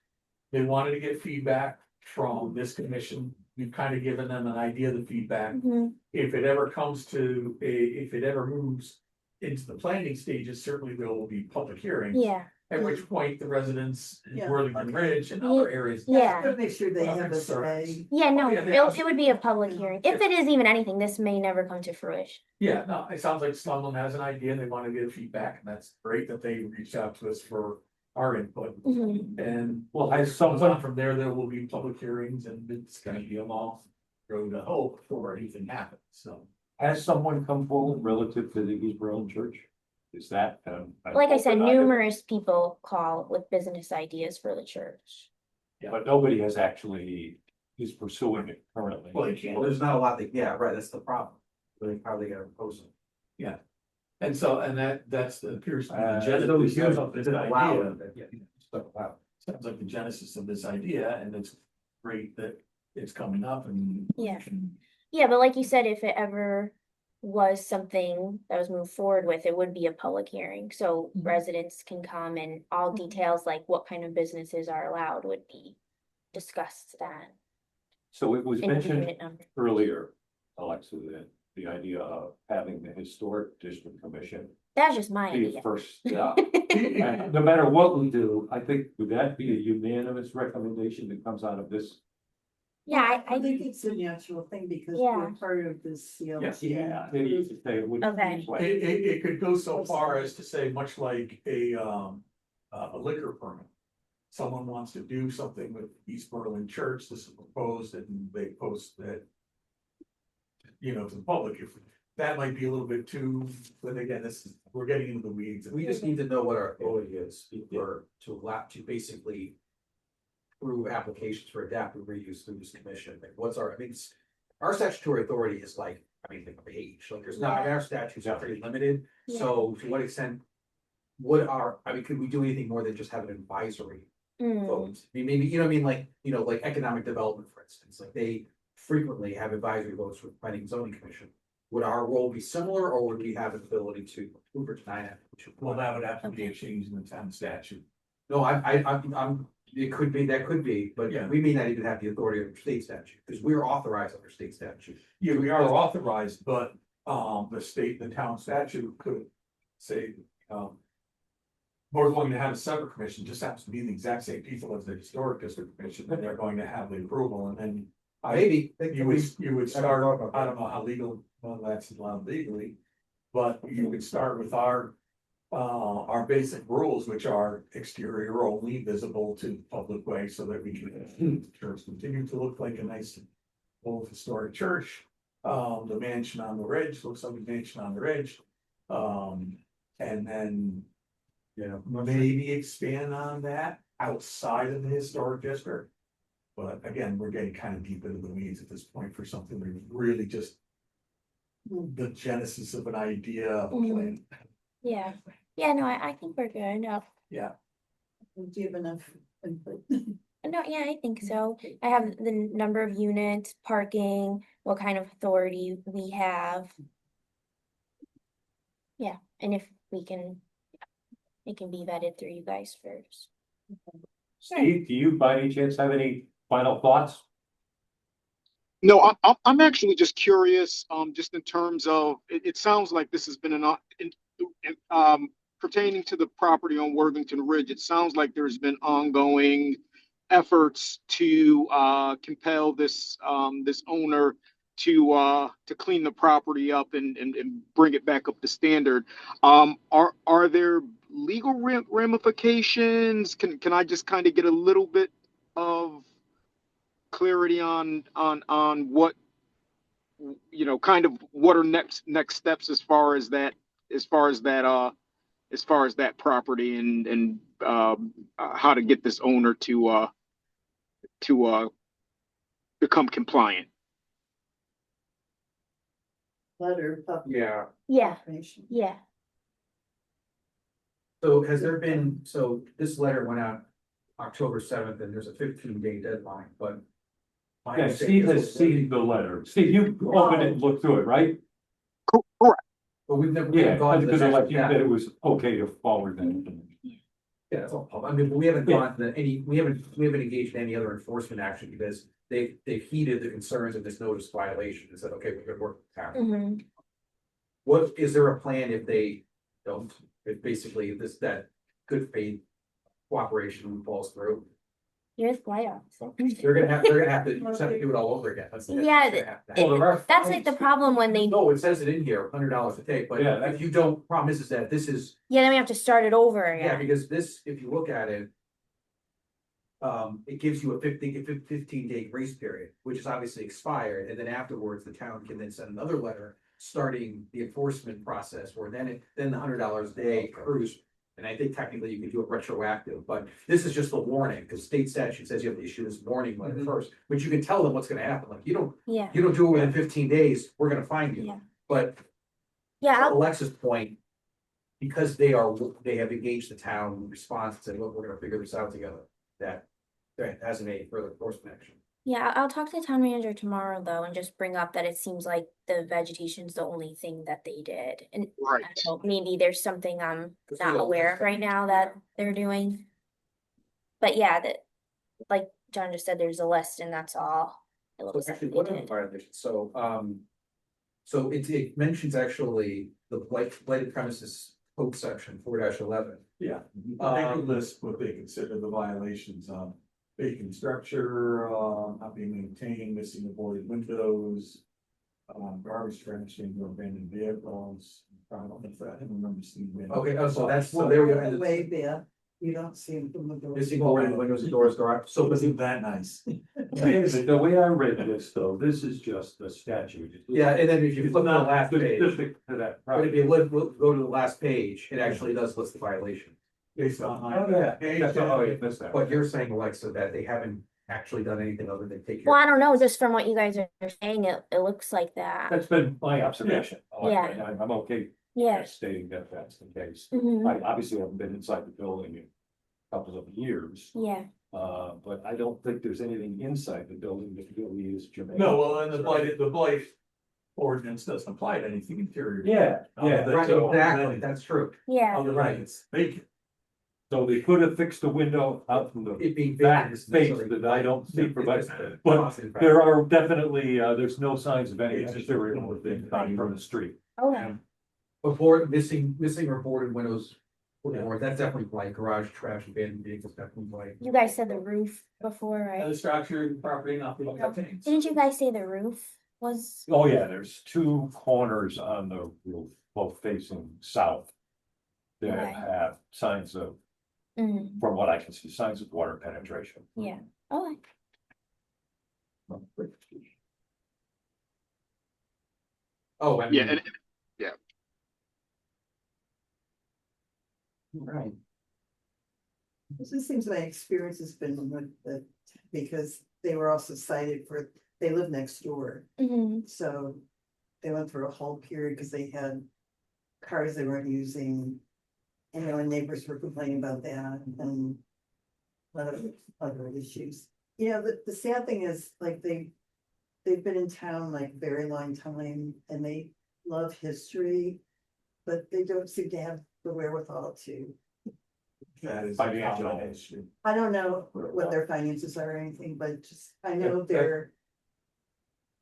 They wanted to get feedback from this commission. We've kind of given them an idea of the feedback. Mhm. If it ever comes to if it ever moves into the planning stages, certainly there will be public hearings. Yeah, At which point the residents in Yeah. Worthington Ridge and other areas. yeah. Gotta make sure they Well, have a concerns. say. Yeah, no, Yeah, they it would be a public hearing. If it is even anything, this may never come to fruition. Yeah, no, it sounds like someone has an idea and they want to get feedback, and that's great that they reached out to us for our input. Mhm. And Well, has sometime someone, from there, there will be public hearings and it's gonna be a long road to hope before anything happens, so. has someone come forward relative to the East Berlin Church? Is that? Like I said, open item? numerous people call with business ideas for the church. But nobody has actually, is pursuing it currently. Well, they can't. Well, there's not a lot that, yeah, right, that's the problem. They probably got a proposal. And so, and that's the appears to be the Uh, genesis it's of this Allow idea. it, yeah, stuff allowed. Sounds like the genesis of this idea, and it's great that it's coming up and. Yeah. Yeah, but like you said, if it ever was something that was moved forward with, it would be a public hearing, so Mhm. residents can come and all details like what kind of businesses are allowed would be discussed then. So it was in mentioned unit number. earlier, Alexa, that the idea of having the historic district commission That's just my be idea. first step. And no matter what we do, I think, would that be a unanimous recommendation that comes out of this? Yeah, I think it's a natural thing because Yeah. we're part of this CLT. Maybe you could say it would. Okay. It could go so far as to say, much like a liquor permit. Someone wants to do something with East Berlin Church, this is proposed, and they post that. You know, to the public, if that might be a little bit too, but again, we're getting into the weeds. We just need to know what our authority is for, to allow, to basically. Approve applications for adaptive reuse through this commission, like what's our, I mean, our statutory authority is like, I mean, like a page, like there's not, our statutes are pretty limited. So to what extent? What are, I mean, could we do anything more than just have an advisory Mm, vote? I mean, maybe, you know, what I mean, like, you know, like economic development, for instance, like they frequently have advisory votes with planning and zoning commission. Would our role be similar, or would we have an ability to approve or deny it? Well, that would have to be a change in the town statute. No, I'm, it could be, that could be, but Yeah. we may not even have the authority under state statute, because we're authorized under state statute. Yeah, we are authorized, but the town statute could say, we're going to have a separate commission, just happens to be the exact same people as the historic district commission, and they're going to have the approval, and then. Maybe. You would start, I don't know how legal, well, that's allowed legally, but you would start with our our basic rules, which are exterior only, visible to the public way, so that we can church continue to look like a nice old historic church. The mansion on the ridge looks like a mansion on the ridge. And then, you know, maybe expand on that outside of the historic district. But again, we're getting kind of deep into the weeds at this point for something that really just the genesis of an idea of a plan. Yeah, yeah, no, I think we're good. Yeah, Do you have enough input? No, yeah, I think so. I have the number of units, parking, what kind of authority we have. Yeah, and if we can, it can be vetted through you guys first. Steve, do you by any chance have any final thoughts? No, I'm actually just curious, just in terms of, it sounds like this has been pertaining to the property on Worthington Ridge, it sounds like there's been ongoing efforts to, compel this owner to clean the property up and bring it back up to standard. Are there legal ramifications? Can I just kind of get a little bit of clarity on what, you know, kind of what are next steps as far as that property and how to get this owner to become compliant? Letter, public Yeah, Yeah, information. yeah. so has there been, so this letter went out October 7th, and there's a 15-day deadline, but. my Yeah, understanding Steve is has seen the letter. Steve, you opened it and looked through it, right? But we've never. we Yeah, haven't gone to the because next like you step. said, it was okay to forward that information. Yeah, it's all public. I mean, but we haven't Yeah. gone to we haven't engaged in any other enforcement action because they've heeded the concerns of this notice violation and said, okay, we're gonna work with town. Mm-hmm. What, is there a plan if they don't, if basically that good faith cooperation falls through? You're the flight officer. They're gonna have to do it all over again. That's Yeah, gonna have to It- happen. Well, there are That's like the problem when they, No, it says it in here, $100 a take, but Yeah, that's- if you don't, problem is that this is, yeah, then we have to start it over yeah, again. because this, if you look at it. It gives you a 15-day grace period, which is obviously expired, and then afterwards, the town can then send another letter. Starting the enforcement process, where then the $100 a day accrues. And I think technically you can do it retroactive, but this is just a warning, because state statute says you have to issue this warning letter first, which you can tell them what's gonna happen, like, Yeah, you don't do it within 15 days, we're gonna find Yeah. you. But yeah, to Alexa's point, because they have engaged the town response and said, look, we're gonna figure this out together, that there hasn't made further enforcement action. yeah, I'll talk to the town manager tomorrow though, and just bring up that it seems like the vegetation's the only thing that they did. And Right. I hope maybe there's something I'm Cause not we all- aware of right now that they're doing. But yeah, that, like John just said, there's a list and that's all. It So looks like actually, they what are the did. violations? So it mentions actually the blighted premises code section 4-11. yeah. They can list what they consider the violations of vacant structure, not being maintained, missing aborted windows. Garbage trash, or abandoned vehicles. I don't know if I remember seeing. that. Okay, so there we go. The And way it's there, you don't see them from the door. missing aborted windows and doors, garage. So but Wasn't that nice? The way I read this, though, this is just a statute. yeah, and then if you It's flip to the not last page, specific to that but if property. you go to the last page, it actually does list the violation. Based on. Oh, yeah, that's, oh, you missed that. But you're saying, Alexa, that they haven't actually done anything other than take Well, your. I don't know, just from what you guys are saying, it looks like that. That's been my observation. Yeah. I'm okay Yeah. stating that that's the case. Mhm. I obviously haven't been inside the building in a couple of years, Yeah, but I don't think there's anything inside the building that really is germane. No, well, and the blight ordinance doesn't apply to anything interior. Yeah, yeah. Right, so- exactly, that's true. yeah, Other than it's vacant. So they could have fixed the window out from the It being back vacant is space necessarily- that I don't see for my, It's just a but constant factor. there are definitely, there's no signs of any It's just- exterior thing coming from the street. okay, Before missing or boarded windows, or that's definitely like garage, trash, abandoned vehicles, definitely like. you guys said the roof before, And right? the structure, property not being maintained. Didn't you guys say the roof was, Oh, yeah, there's two corners on the roof, both facing south. that Okay. have signs of, Mm, from what I can see, signs of water penetration. yeah, okay. Oh, I Yeah, mean, and right, This just seems my experience has been with the, because they were also cited for, they live next door. Mhm. So they went through a whole period because they had cars they weren't using. And their neighbors were complaining about that and a lot of other issues. You know, the sad thing is, like, they've been in town like very long time and they love history. But they don't seem to have the wherewithal to, That is. Financial. a common issue. I don't know what their finances are or anything, but just, I know they're.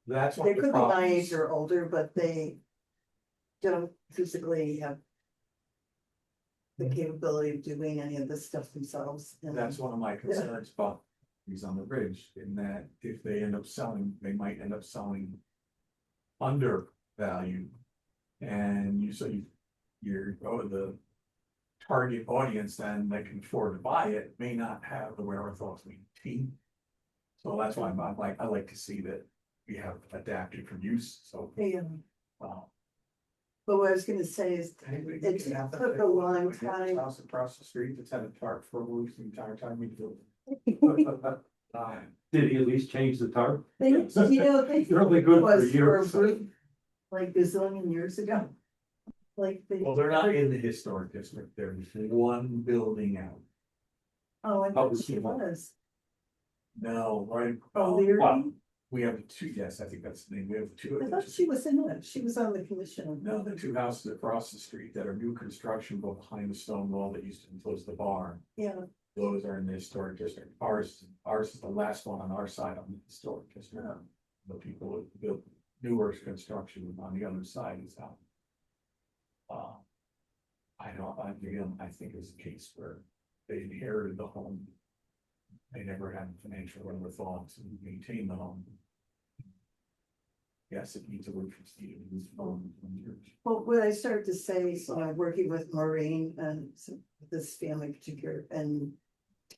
That's one They of the could be my age problems. or older, but they don't physically have the capability of doing any of this stuff themselves. And That's one of my concerns about these on the ridge, in that if they end up selling, they might end up selling under value. And you're, the target audience then that can afford to buy it may not have the wherewithal to maintain. So that's why I'm like, I like to see that we have adapted for use, so. But what I was gonna say is, it took a long time. House across the street that's had a tarp for weeks the entire time we do it. Did he at least change the tarp? They, you know, they. Really good for was years. a roof, like gazillion years ago. Like they. Well, they're not in the historic district, there's one building out. Oh, I Oh, thought was she she one? was. No, right, Oh, well, Leary? we have two, yes, I think that's the name, we have two. I thought she was in it. She was on the commission. No, the two houses across the street that are new construction, but behind the stone wall that used to enclose the barn. Yeah, Those are in the historic district. Ours is the last one on our side on the historic district. The people who built newer construction on the other side is out. I think it's a case where they inherited the home. They never had financial wherewithal to maintain the home. Yes, it needs a roof, it's needed in this home. well, what I started to say, so I'm working with Maureen and this family particular and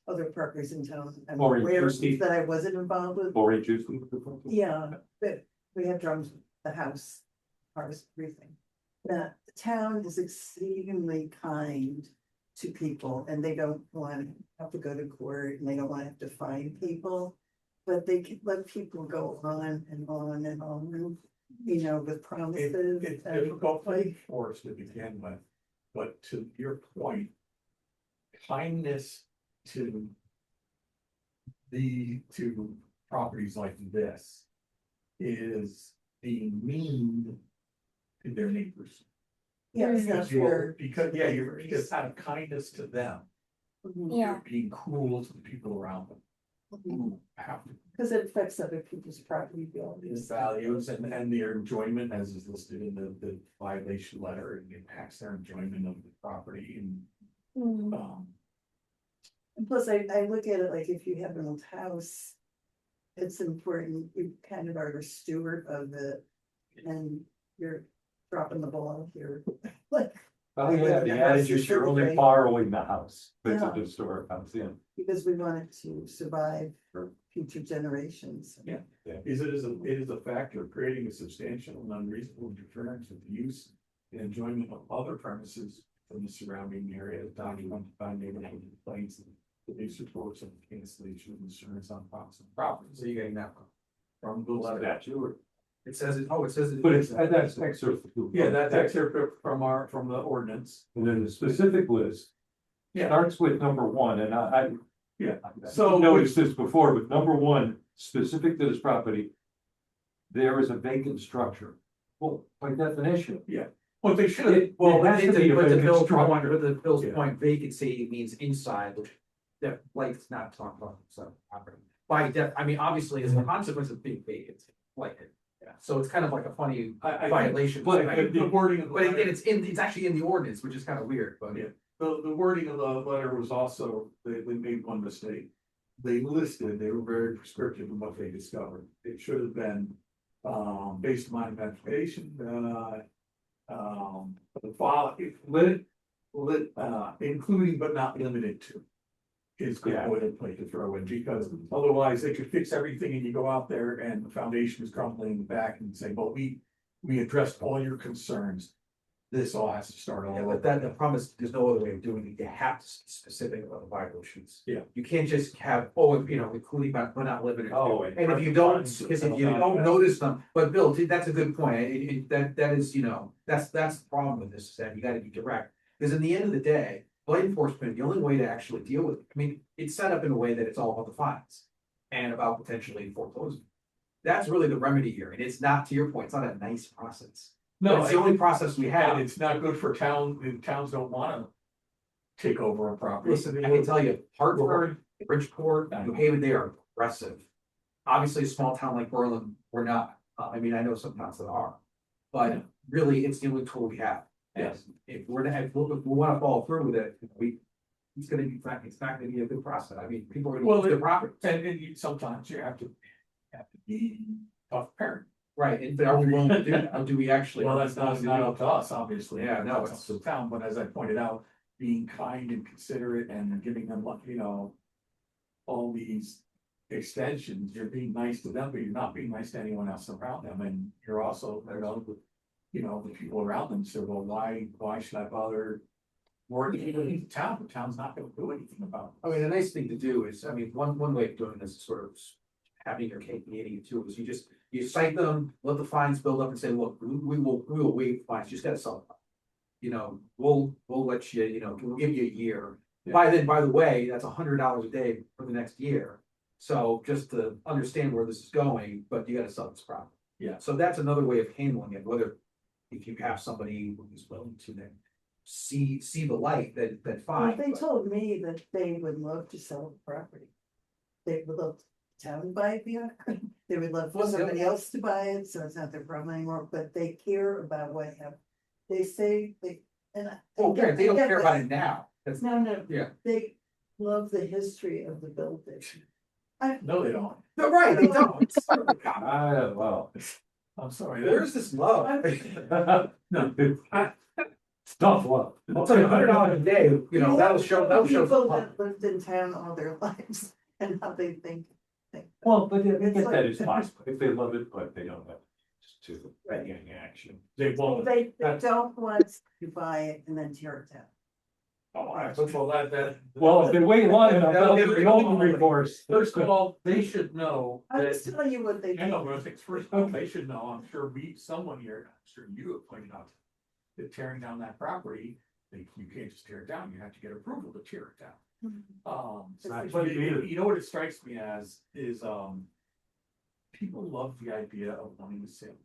other partners in town. I'm Maureen aware Tuskey. that I wasn't involved with. Or juice? Yeah, but we have drums, the house, ours, everything. The town is exceedingly kind to people and they don't want to have to go to court and they don't want to have to find people. But they can let people go on and on and on, you know, with promises. It's and, difficult to like, enforce to begin with, but to your point. Kindness to. To properties like this. Is being mean. To their neighbors. Yeah, it's not fair. Because, you're just out of kindness to them, Mhm. Yeah. you're being cruel to the people around them. Who have to Cause it affects other people's property these values. values and their enjoyment as is listed in the violation letter, it impacts their enjoyment of the property and, Mm, And plus, I look at it like if you have an old house. It's important, you kind of are the steward of it. And you're dropping the ball here, like, Oh, yeah, the adage is you're only borrowing the house, but it's a Yeah. historic house, yeah. because we want it to survive for future generations. Yeah. it is a factor of creating a substantial and unreasonable deterrence of the use. And enjoyment of other premises from the surrounding area, documented by neighborhood complaints. Police reports of cancellation of insurance on property. so you're getting that From the letter. Statute. it says it, oh, it says it. But it's, that's excerpt. Yeah, that's excerpt from the ordinance. And then the specific list Yeah. starts with number one, and Yeah. so So- noticed this before, but number one, specific to this property. There is a vacant structure. Well, by definition. Well, they should, It well, has to be a But the vacant Bill's point, structure. with the Bill's Yeah. point, vacancy means inside, which. That, like, it's not talking about, so, property. I mean, obviously, as a consequence of being vacant, like, yeah, so it's kind of like a funny I violation. But But the wording of the again, letter, it's actually in the ordinance, which is kind of weird, but. Yeah. the wording of the letter was also, they made one mistake. They were very prescriptive in what they discovered. It should have been, based on my investigation, the file, including but not limited to. Is good Yeah. boilerplate to throw in, because otherwise they could fix everything and you go out there and the foundation is crumbling in the back and say, well, we addressed all your concerns. This all has to start all Yeah, over. but that, the problem is, there's no other way of doing it, you have to be specific about the violations. Yeah. You can't just have, oh, you know, including but not limited to. Oh, And if you don't, because if you don't notice them, but Bill, that's a good point, that is, you know, that's the problem with this, is that you gotta be direct. Because in the end of the day, blight enforcement, the only way to actually deal with it, I mean, it's set up in a way that it's all about the fines. And about potentially foreclosing. That's really the remedy here, and it's not, to your point, it's not a nice process. But No, it's the only process we and have. it's not good for towns don't wanna take over a property. Listen, I can tell you, Hartford, Bridgeport, New Haven, they are aggressive. Obviously, a small town like Berlin, we're not, I mean, I know some towns that are. But really, it's the only tool we have. And Yes. if if we wanna follow through with it, it's gonna be, it's not gonna be a good process, I mean, people are gonna Well, lose their property. Sometimes you have to be tough parent. Right, and but are we willing to do that, or do we actually? Well, that's not up to us, obviously. Yeah, no, That's up to the town, but as I pointed out, being kind and considerate and giving them, you know. All these extensions, you're being nice to them, but you're not being nice to anyone else around them, and you're also, you know, the people around them say, well, why should I bother? Working in the town, the town's not gonna do anything about it. I mean, the nice thing to do is, I mean, one way of doing this is sort of having your cake and eating it too, is you cite them, let the fines build up and say, look, we will waive fines, you just gotta sell it. You know, we'll let you, you know, we'll give you a year. By the way, that's $100 a day for the next year. So just to understand where this is going, but you gotta sell this property. Yeah. So that's another way of handling it, whether if you have somebody who's willing to then see the light, then Well, fine. they but- told me that they would love to sell the property. They would love the town to buy it, yeah. They would love for Well, somebody else to buy it, so it's not their problem anymore, but they care about what happened. They say they, and I. Well, I they don't get care about this. it now. That's, No, yeah. they love the history of the building. No, they don't. No, right, they don't. Well, I'm sorry. Where's this love? No, it's tough love. I'll tell you, $100 a day, you know, that'll show. People some- that lived in town all their lives and how they think. Well, but I It's guess like- that is possible, if they love it, but they don't have to Right. take any action. they won't. They That's- don't want to buy it and then tear it down. Oh, well, that. Well, if they wait long enough, they'll get the golden recourse. First of all, they should know I'll that. just tell you what they I know, do. but I think first of all, they should know, I'm sure someone here, I'm sure you have pointed out. That tearing down that property, you can't just tear it down, you have to get approval to tear it down. It's not But cheap either. you know what it strikes me as is, people love the idea of wanting to sell.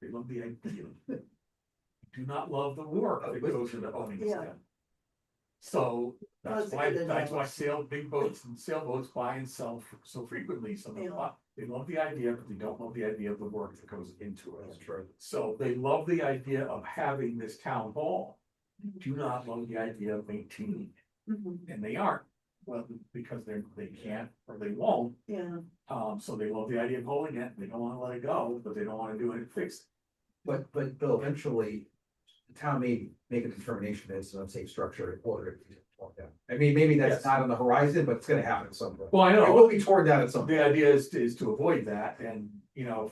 They love the idea. Do not love the work that goes into owning a Yeah. sale. So that's That's a why, good that's why analogy. big boats and sailboats buy and sell so frequently, so Yeah. they love the idea, but they don't love the idea of the work that goes into it. That's true. So they love the idea of having this town hall, do not love the idea of maintaining it, Mhm. and they aren't. Well, because they can't or they won't, Yeah, so they love the idea of holding it, they don't wanna let it go, but they don't wanna do anything to fix it. But Bill, eventually, the town may make a determination that it's an unsafe structure in order to be torn down. I mean, maybe that's Yes. not on the horizon, but it's gonna happen at some point. Well, I It will be torn down at some point. The idea is to avoid that and, you know,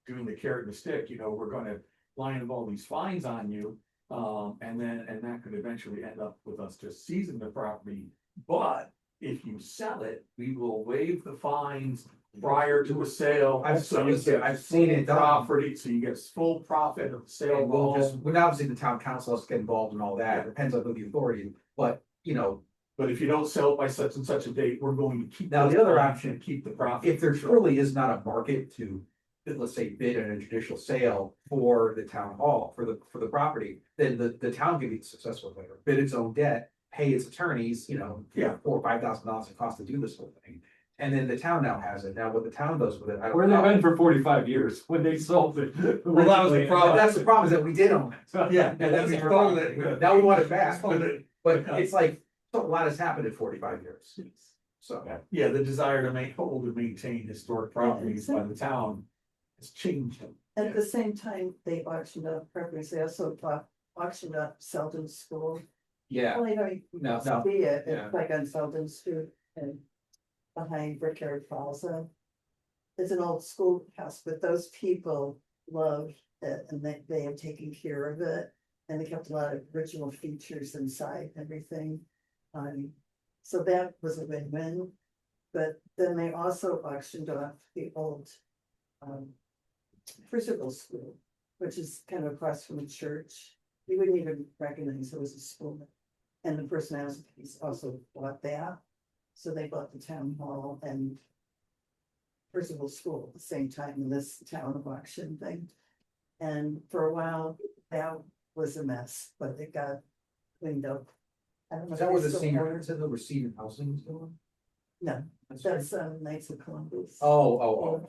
doing the carrot and the stick, you know, we're gonna line up all these fines on you. And that could eventually end up with us just seizing the property. But if you sell it, we will waive the fines prior to a sale. I've So you seen it- get I've seen it full done. Property, so you get full profit of the sale. And we'll just, alone. well, obviously the town council has to get involved in all that, it depends on who the authority, but, you know, But if you don't sell it by such and such a date, we're going to keep. Now, the those other fines option, and keep the profit. if there truly is not a market to, let's say, bid in a judicial sale for the town hall, for the property, then the town can be successful later, bid its own debt, pay its attorneys, you know, Yeah. $4,000 or $5,000 it costs to do this whole thing. And then the town now has it. Now, what the town does with it, I don't Where they've know. been for 45 years, when they sold it. Well, that was the problem. But that's the problem, is that we did own it. Yeah, and then we sold it. Now we want it back, Sold it. but it's like, a lot has happened in 45 years, so. Yeah, the desire to hold and maintain historic properties by the town has changed. at the same time, they auctioned off properties, they also auctioned off Selden School. Yeah, Well, I know you No, can no, see it, yeah. it's like on Selden Street and behind Brickyard Plaza. It's an old schoolhouse, but those people love it and they have taken care of it. And they kept a lot of original features inside and everything. So that was a win-win. But then they also auctioned off the old Crucible School, which is kind of across from the church. You wouldn't even recognize it was a school. And the personalities also bought that. So they bought the town hall and Crucible School at the same time in this town of auction thing. And for a while, that was a mess, but it got cleaned up. I don't know is if that where they the still senior, own it. is that the senior housing is doing? No, that's Knights of Columbus. Oh.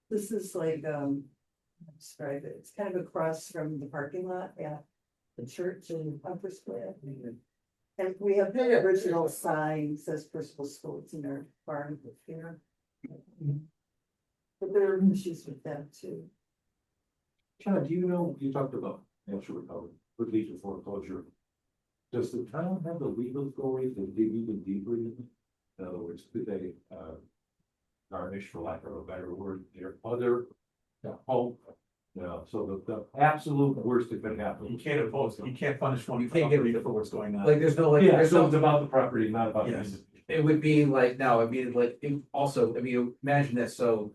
This is like, describe it, it's kind of across from the parking lot at the church in Upper Square. And we have the original sign, says Crucible School, it's in our barn here. But there are issues with that too. John, do you know, you talked about natural recovery, with legal foreclosure. Does the town have the legal authority to dig even deeper in it? In other words, could they, garnish, for lack of a better word, their other home? You know, so the absolute worst that could happen. You can't oppose, you can't punish one You can't get- property for what's going on. Like, there's no, like, Yeah, there's so no, it's about the property, not about. the Yes. individual. it would be like, no, I mean, like, it also, I mean, imagine this, so.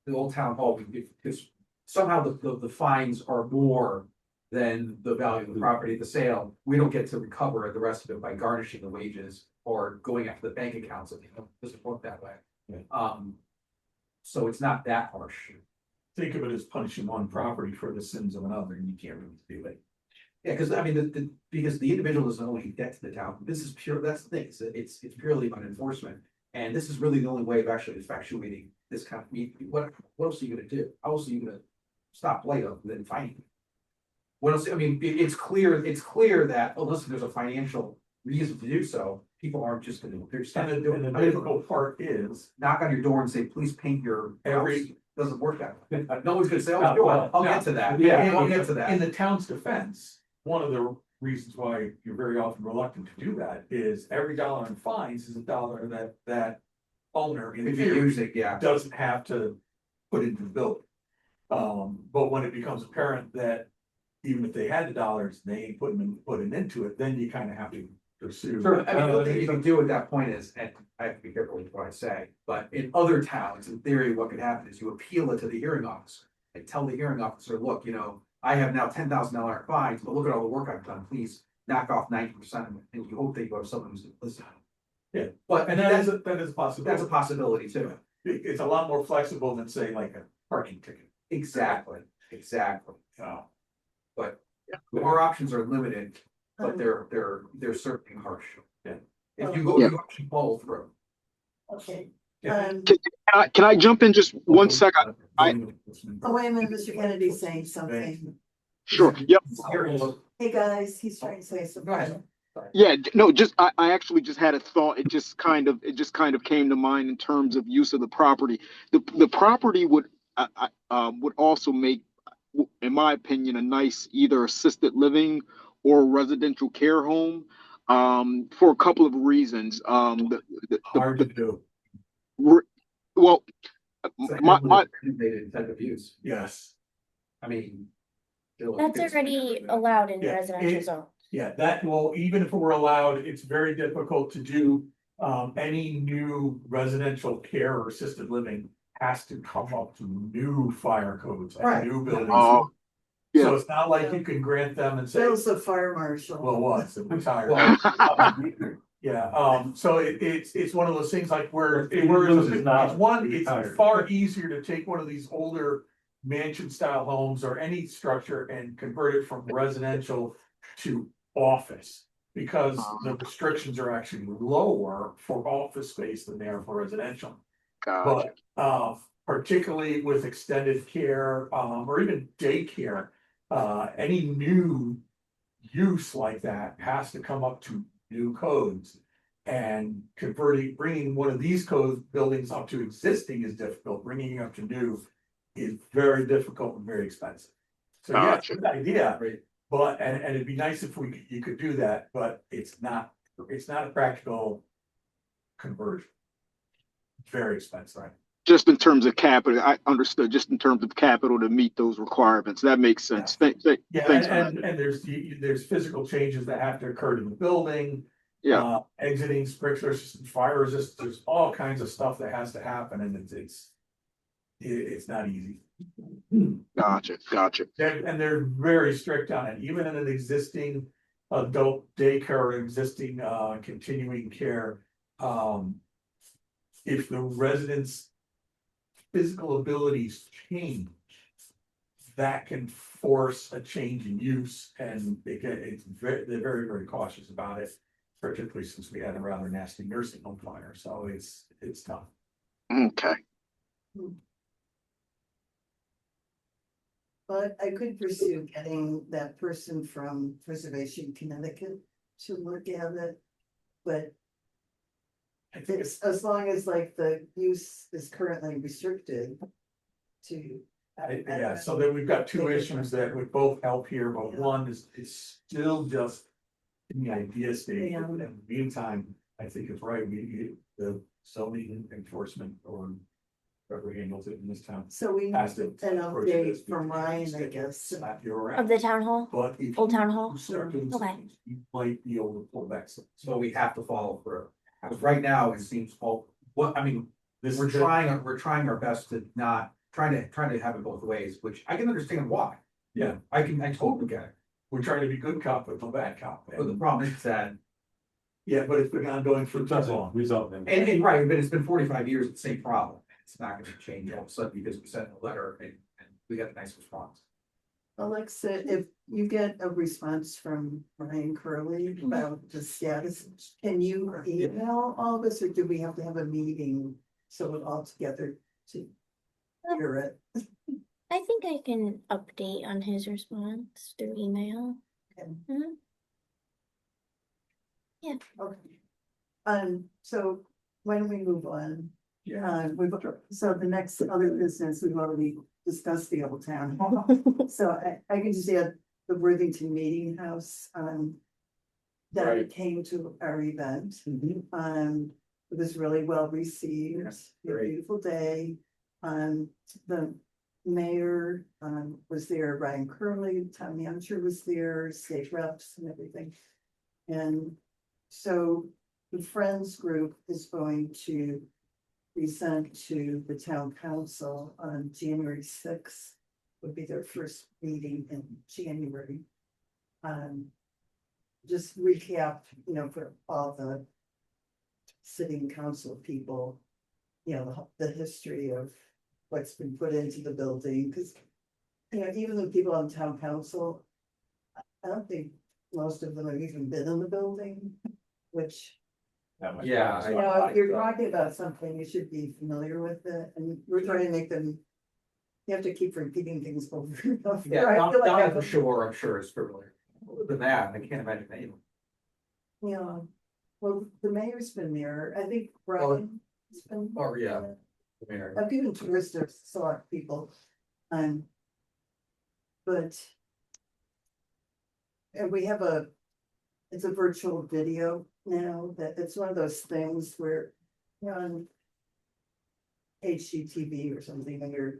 The old town hall, because somehow the fines are more than the value of the property at the sale. We don't get to recover the rest of it by garnishing the wages or going after the bank accounts, it doesn't work that way. Yeah. So it's not that harsh. Think of it as punishing one property for the sins of another, and you can't really do it. Yeah, because I mean, because the individual doesn't owe any debt to the town, this is pure, that's the thing, it's purely about enforcement. And this is really the only way of actually effectuating this kind of, what else are you gonna do? How else are you gonna stop blight other than fighting? What else, I mean, it's clear that, oh, listen, there's a financial reason to do so, people aren't just gonna, they're just not gonna do And the it. difficult part is, Knock on your door and say, please paint your Every- house. Doesn't work that way. No one's gonna say, oh, No, sure, well, I'll no. get to that, Yeah. yeah, I'll get to in that. the town's defense, one of the reasons why you're very often reluctant to do that is every dollar in fines is a dollar that owner in If you theory use it, yeah. doesn't have to put into the building. But when it becomes apparent that even if they had the dollars, they ain't putting into it, then you kind of have to pursue. Sure, I mean, the other thing you can do at that point is, and I have to be careful with what I say, but in other towns, in theory, what could happen is you appeal it to the hearing officer. And tell the hearing officer, look, you know, I have now $10,000 fines, but look at all the work I've done, please knock off 90% of it, and you hope that you have someone who's gonna listen. Yeah. But And that is a possibility. that's a possibility too. It's a lot more flexible than say like a parking ticket. Exactly. Oh. But our options are limited, but Um, they're certainly harsh. Yeah. If you go, Yeah. you actually follow through. Okay, Yeah. Can I jump in just one second? oh, wait a minute, Mr. Kennedy's saying something. Sure. Yep. Hey, guys, he's trying to say something. Go ahead. Yeah, no, I actually just had a thought. It just kind of came to mind in terms of use of the property. The property would also make, in my opinion, a nice either assisted living or residential care home, for a couple of reasons. Hard to do. Well, my Type of use, Yes. I mean. That's already allowed in Yeah, residential it- zone. Yeah, that will, even if it were allowed, it's very difficult to do. Any new residential care or assisted living has to come up to new fire codes Right. and new buildings. Oh, yeah. So it's not like you can grant them and say, Bill's the fire marshal. well, was, it retired. Well, Yeah, so it's one of those things like where, He loses now. it's Retired. far easier to take one of these older mansion style homes or any structure and convert it from residential to office. Because the restrictions are actually lower for office space than they are for residential. gotcha. But particularly with extended care, or even daycare, any new use like that has to come up to new codes. And bringing one of these code buildings up to existing is difficult, bringing it up to new is very difficult and very expensive. So yeah, it's a good idea, Right. But, and it'd be nice if you could do that, but it's not a practical conversion. Very expensive, right? Just in terms of capital, I understood, just in terms of capital to meet those requirements. That makes sense. Yeah, Thanks for that. and there's physical changes that have to occur to the building. Yeah. Exiting sprinkler systems, fire resist, there's all kinds of stuff that has to happen, and it's not easy. Gotcha. And they're very strict on it, even in an existing adult daycare, existing continuing care. If the residents' physical abilities change, that can force a change in use, and they're very, very cautious about it. Particularly since we had a rather nasty nursing home fire, so it's tough. Okay. But I could pursue getting that person from Preservation Connecticut to look at it. But it's as long as like the use is currently restricted to. Yeah, so then we've got two issues that would both help here, but one is still just in the idea stage. Yeah. In the meantime, I think it's right, the zoning enforcement or whoever handles it in this town. So we need has an to update from Ryan, I guess. Slap you around. Of the town hall, But if Old Town Hall? you start doing Okay. things, you might be able to pull back some. So we have to follow through. Because right now, it seems, This we're is the- trying our best to not, trying to have it both ways, which I can understand why. Yeah, I totally get it. we're trying to be good cop, but no bad cop. But the problem is that, Yeah, but it's been ongoing for too long. Result in. and right, but it's been 45 years, the same problem. It's not gonna change all of a sudden because we sent a letter and we got a nice response. Alexa, if you get a response from Ryan Curley about the status, can you email all this, or do we have to have a meeting? So we're all together to hear it? I think I can update on his response through email. Okay. Mhm. Okay. So why don't we move on? Yeah. So the next other business, we've already discussed the Old Town Hall. So I can just add the Worthington Meeting House, that Right. came to our event. It was really well received, a great. beautiful day. The mayor, was there, Ryan Curley, Tom Hampshire was there, state reps and everything. And so the Friends group is going to present to the town council on January 6th. Would be their first meeting in January. Just recap, for all the sitting council people, the history of what's been put into the building, because, even the people on town council, I don't think most of them have even been in the building, which, Yeah, if you're talking about something, you should be familiar with it, and we're trying to make them. You have to keep repeating things over. and over. Yeah, I feel like Donna I'm- for sure, I'm sure is familiar. Other than that, I can't imagine anyone. Yeah, well, the mayor's been there, I think Brian has been. Oh, yeah. Mayor. I've given tours to select people, but. And we have it's a virtual video now, that it's one of those things where, on. HGTV or something, and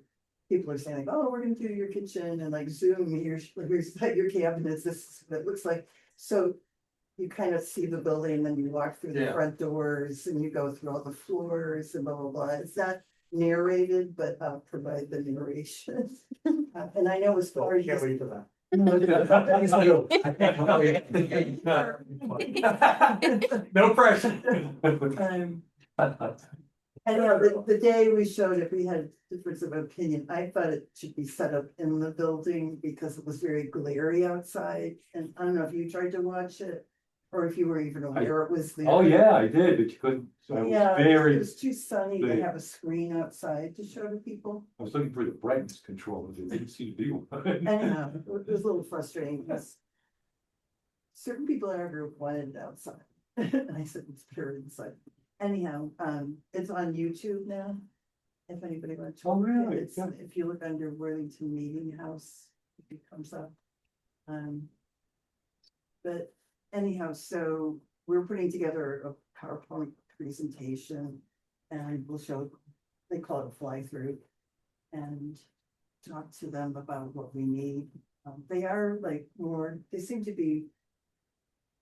people are saying like, oh, we're gonna do your kitchen and like Zoom, here's your cabinets, this is what it looks like, so. You kind of see the building, then you walk through the Yeah. front doors and you go through all the floors and blah, blah, blah. It's not narrated, but I'll provide the narration. And I know as far as. Can't wait for that. No pressure. And the day we showed it, we had difference of opinion. I thought it should be set up in the building because it was very glary outside. And I don't know if you tried to watch it or if you were even aware it was there. Oh, yeah, I did, but you couldn't, so I was Yeah, it very, was too sunny to big. have a screen outside to show to people. I was looking for the brightness control, but it didn't seem to be one. Anyhow, it was a little frustrating because certain people in our group wanted it outside. And I said, it's pure inside. Anyhow, it's on YouTube now. If anybody wants to. Oh, really? It's, Yeah. if you look under Worthington Meeting House, it comes up. But anyhow, so we're putting together a PowerPoint presentation. And we'll show, they call it a fly-through. And talk to them about what we need. They are like more, they seem to be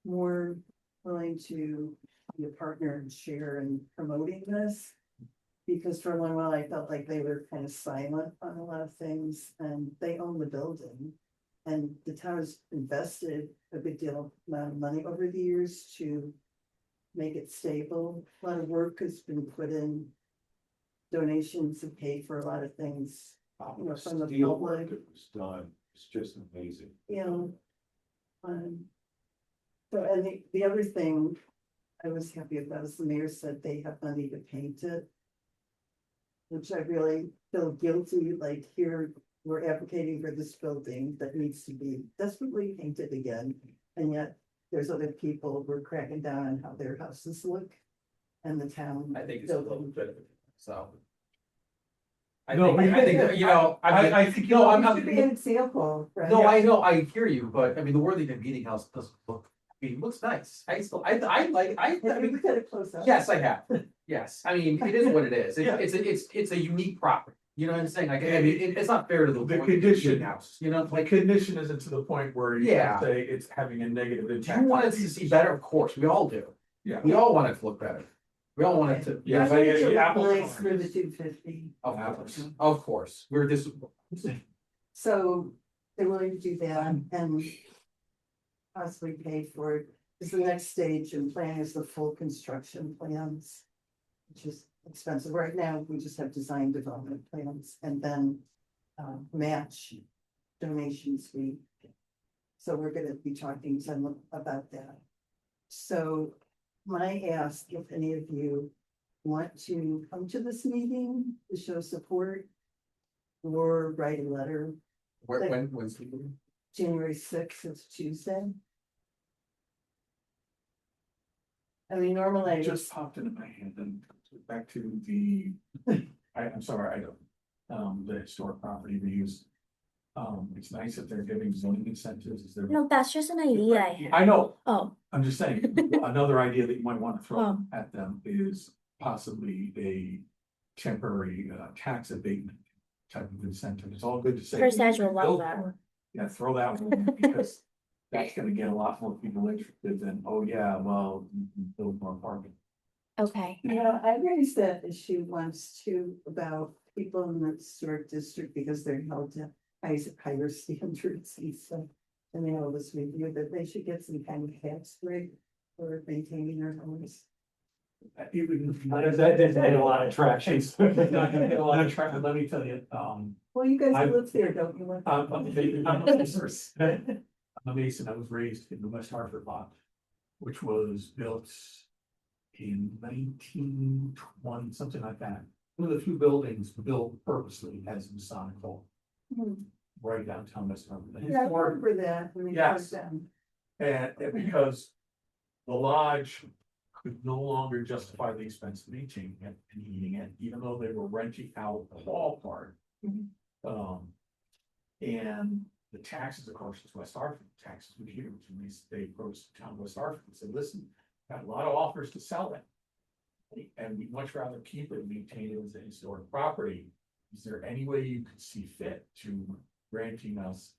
more willing to be a partner and share in promoting this. Because for a long while, I felt like they were kind of silent on a lot of things, and they own the building. And the town has invested a big deal amount of money over the years to make it stable. A lot of work has been put in. Donations have paid for a lot of things, you know, from the Steel work public. that was done, it's just amazing. you know. So, and the other thing I was happy about is the mayor said they have money to paint it. Which I really feel guilty, like here, we're advocating for this building that needs to be desperately painted again. And yet, there's other people who are cracking down on how their houses look. And the town. I think it's a little building. bit of it, so. No, but I think, you know, I think, you no, know, I'm It not. should be an example, right? No, I know, I hear you, but I mean, the Worthington Meeting House doesn't look, I mean, it looks nice. I still, I like, I Have you mean, looked at it close up? yes, I have. Yes, I mean, it is what it is. Yeah. It's a unique property. You know what I'm saying? Like, I mean, it's not fair to the. The Worthington condition- Meeting House, you know, like like, condition isn't to the point where you Yeah. can say it's having a negative do impact. you want it to see better? Of course, we all do. Yeah. We all want it to look better. We all want it to. Yeah, I but think yeah, it the looked apple nice color for the is- 250. Of course, we're just, So they're willing to do that and possibly pay for it. Is the next stage in plan is the full construction plans, which is expensive. Right now, we just have design development plans and then match donations we. So we're gonna be talking to them about that. So my ask, if any of you want to come to this meeting to show support or write a letter, when's the. January 6th is Tuesday. I mean, normally, It just popped into my head and back to the, I'm sorry, I don't, the historic property reuse. It's nice that they're giving zoning incentives, is there? No, that's just an idea I had. I know, Oh, I'm just saying, another idea that you might want to throw Oh. at them is possibly a temporary tax abatement type of incentive. It's all good to say. Chris Edge will love build that. for it. Yeah, throw that one, because that's gonna get a lot more people interested than, oh yeah, well, you can build more parking. okay. yeah, I raised that issue once too about people in the historic district because they're held to higher standards and stuff. And they always review that they should get some kind of tax break for maintaining their homes. That had a lot of traction. Not gonna get a lot of traction, let me tell you, Well, you guys I- live there, don't you? Lynn? I'm a Mason, I was raised in the West Hartford lot, which was built in 1920, something like that. One of the few buildings built purposely as Masonic hall, Hmm. right downtown West Hartford. The Yeah, I historic- remember that. when they Yes. closed down. And because the lodge could no longer justify the expense of maintaining it and heating it, even though they were renting out the hall part. Mhm. And the taxes, of course, it's West Hartford, taxes were huge, and they approached the town of West Hartford and said, listen, got a lot of offers to sell it. And we'd much rather keep it and maintain it as a historic property. Is there any way you could see fit to granting us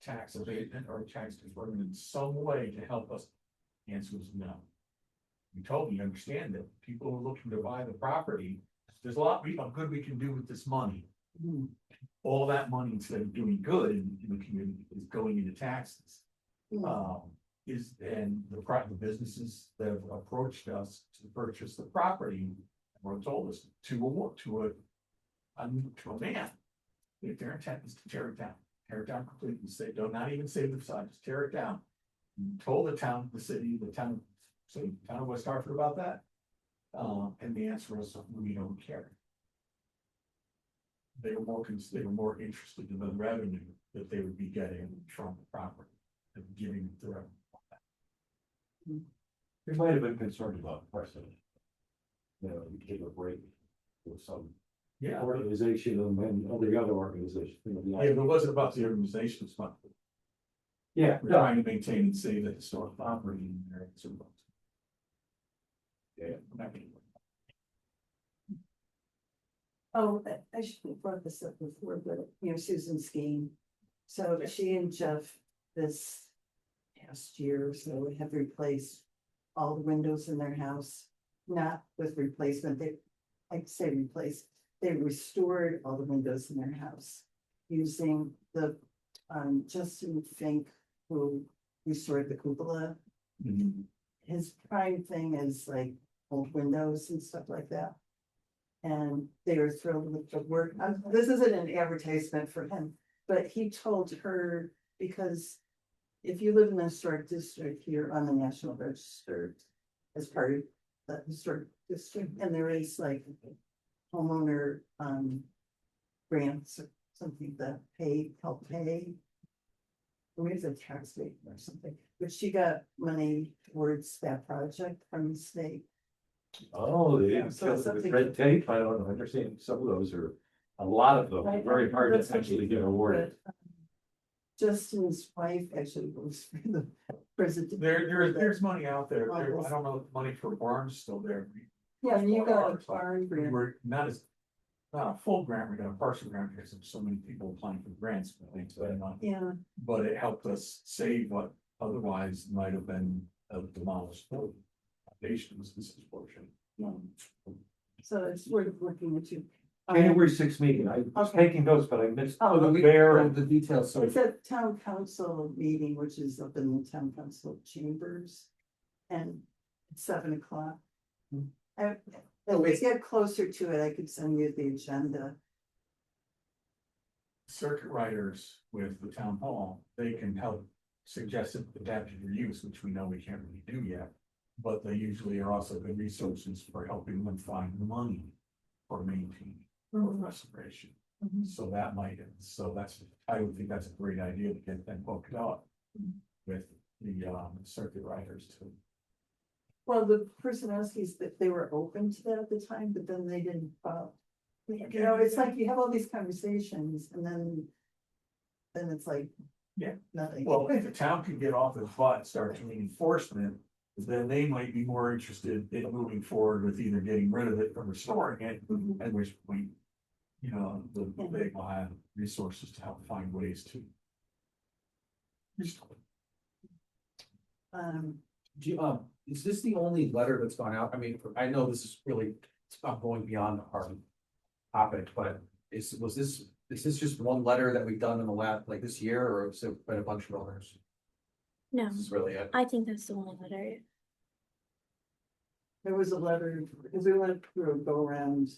tax abatement or tax deferment in some way to help us? The answer was no. We totally understand that people are looking to buy the property. There's a lot of good we can do with this money. Hmm. All that money, instead of doing good in the community, is going into taxes. Hmm. And the businesses that have approached us to purchase the property, or told us to a man. If their intent is to tear it down completely, say, don't not even save the facade, just tear it down. And told the town, the city, town of West Hartford about that. And the answer was, we don't care. They were more interested in the revenue that they would be getting from the property than giving the revenue. They might have been concerned about precedent. You know, you take a break with some Yeah, organization and then all the other organizations. You know, the yeah, it wasn't about the organization, it's not. Yeah, We're no, trying to maintain and save the historic property in there. Yeah. Oh, I should have brought this up before, but Susan Skeen. So she and Jeff this past year or so have replaced all the windows in their house. Not with replacement, I'd say replaced, they restored all the windows in their house. Using the, Justin Fink, who restored the cupola. His prime thing is like old windows and stuff like that. And they were thrilled with the work. This isn't an advertisement for him, but he told her, because if you live in the historic district, you're on the National Register as part of the historic district, and there is like homeowner grants or something that help pay. Or maybe it's a tax rate or something, but she got money towards that project from the state. oh, they Yeah, didn't so kill it's it with something- red tape, I don't know, I understand some of those are, a lot of them are very hard That's to actually get awarded. But, Justin's wife actually was for the president. There's money out there. I don't know if money for barns still there. Yeah, and you got a barn grant. We're not a full grant, we got a partial grant because there's so many people applying for grants, but things going on. Yeah, But it helped us save what otherwise might have been a demolished building. Foundations, this is portion. yeah. So it's worth looking into. January 6th meeting, I was Okay. taking notes, but I missed Oh, the we- bear and. The details, so. It's a town council meeting, which is up in the town council chambers. And it's 7 o'clock. If we get closer to it, I could send you the agenda. Circuit riders with the town hall, they can help suggest adaptive reuse, which we know we can't really do yet. But they usually are also good resources for helping them find the money for maintaining or restoration. So that might, I would think that's a great idea to get them hooked up with the circuit riders too. Well, the Personowskis, that they were open to that at the time, but then they didn't follow. It's like you have all these conversations and then it's like. Yeah. Nothing. Well, if the town can get off the butt and start doing enforcement, then they might be more interested in moving forward with either getting rid of it or restoring it, Mhm. at which point. They will have resources to help find ways to. restore. Do you, is this the only letter that's gone out? I mean, I know this is really, it's not going beyond our topic, but is this just one letter that we've done in the last, like this year, or has it been a bunch of others? No, This is really it. I think that's the only letter. There was a letter, because we went through a go around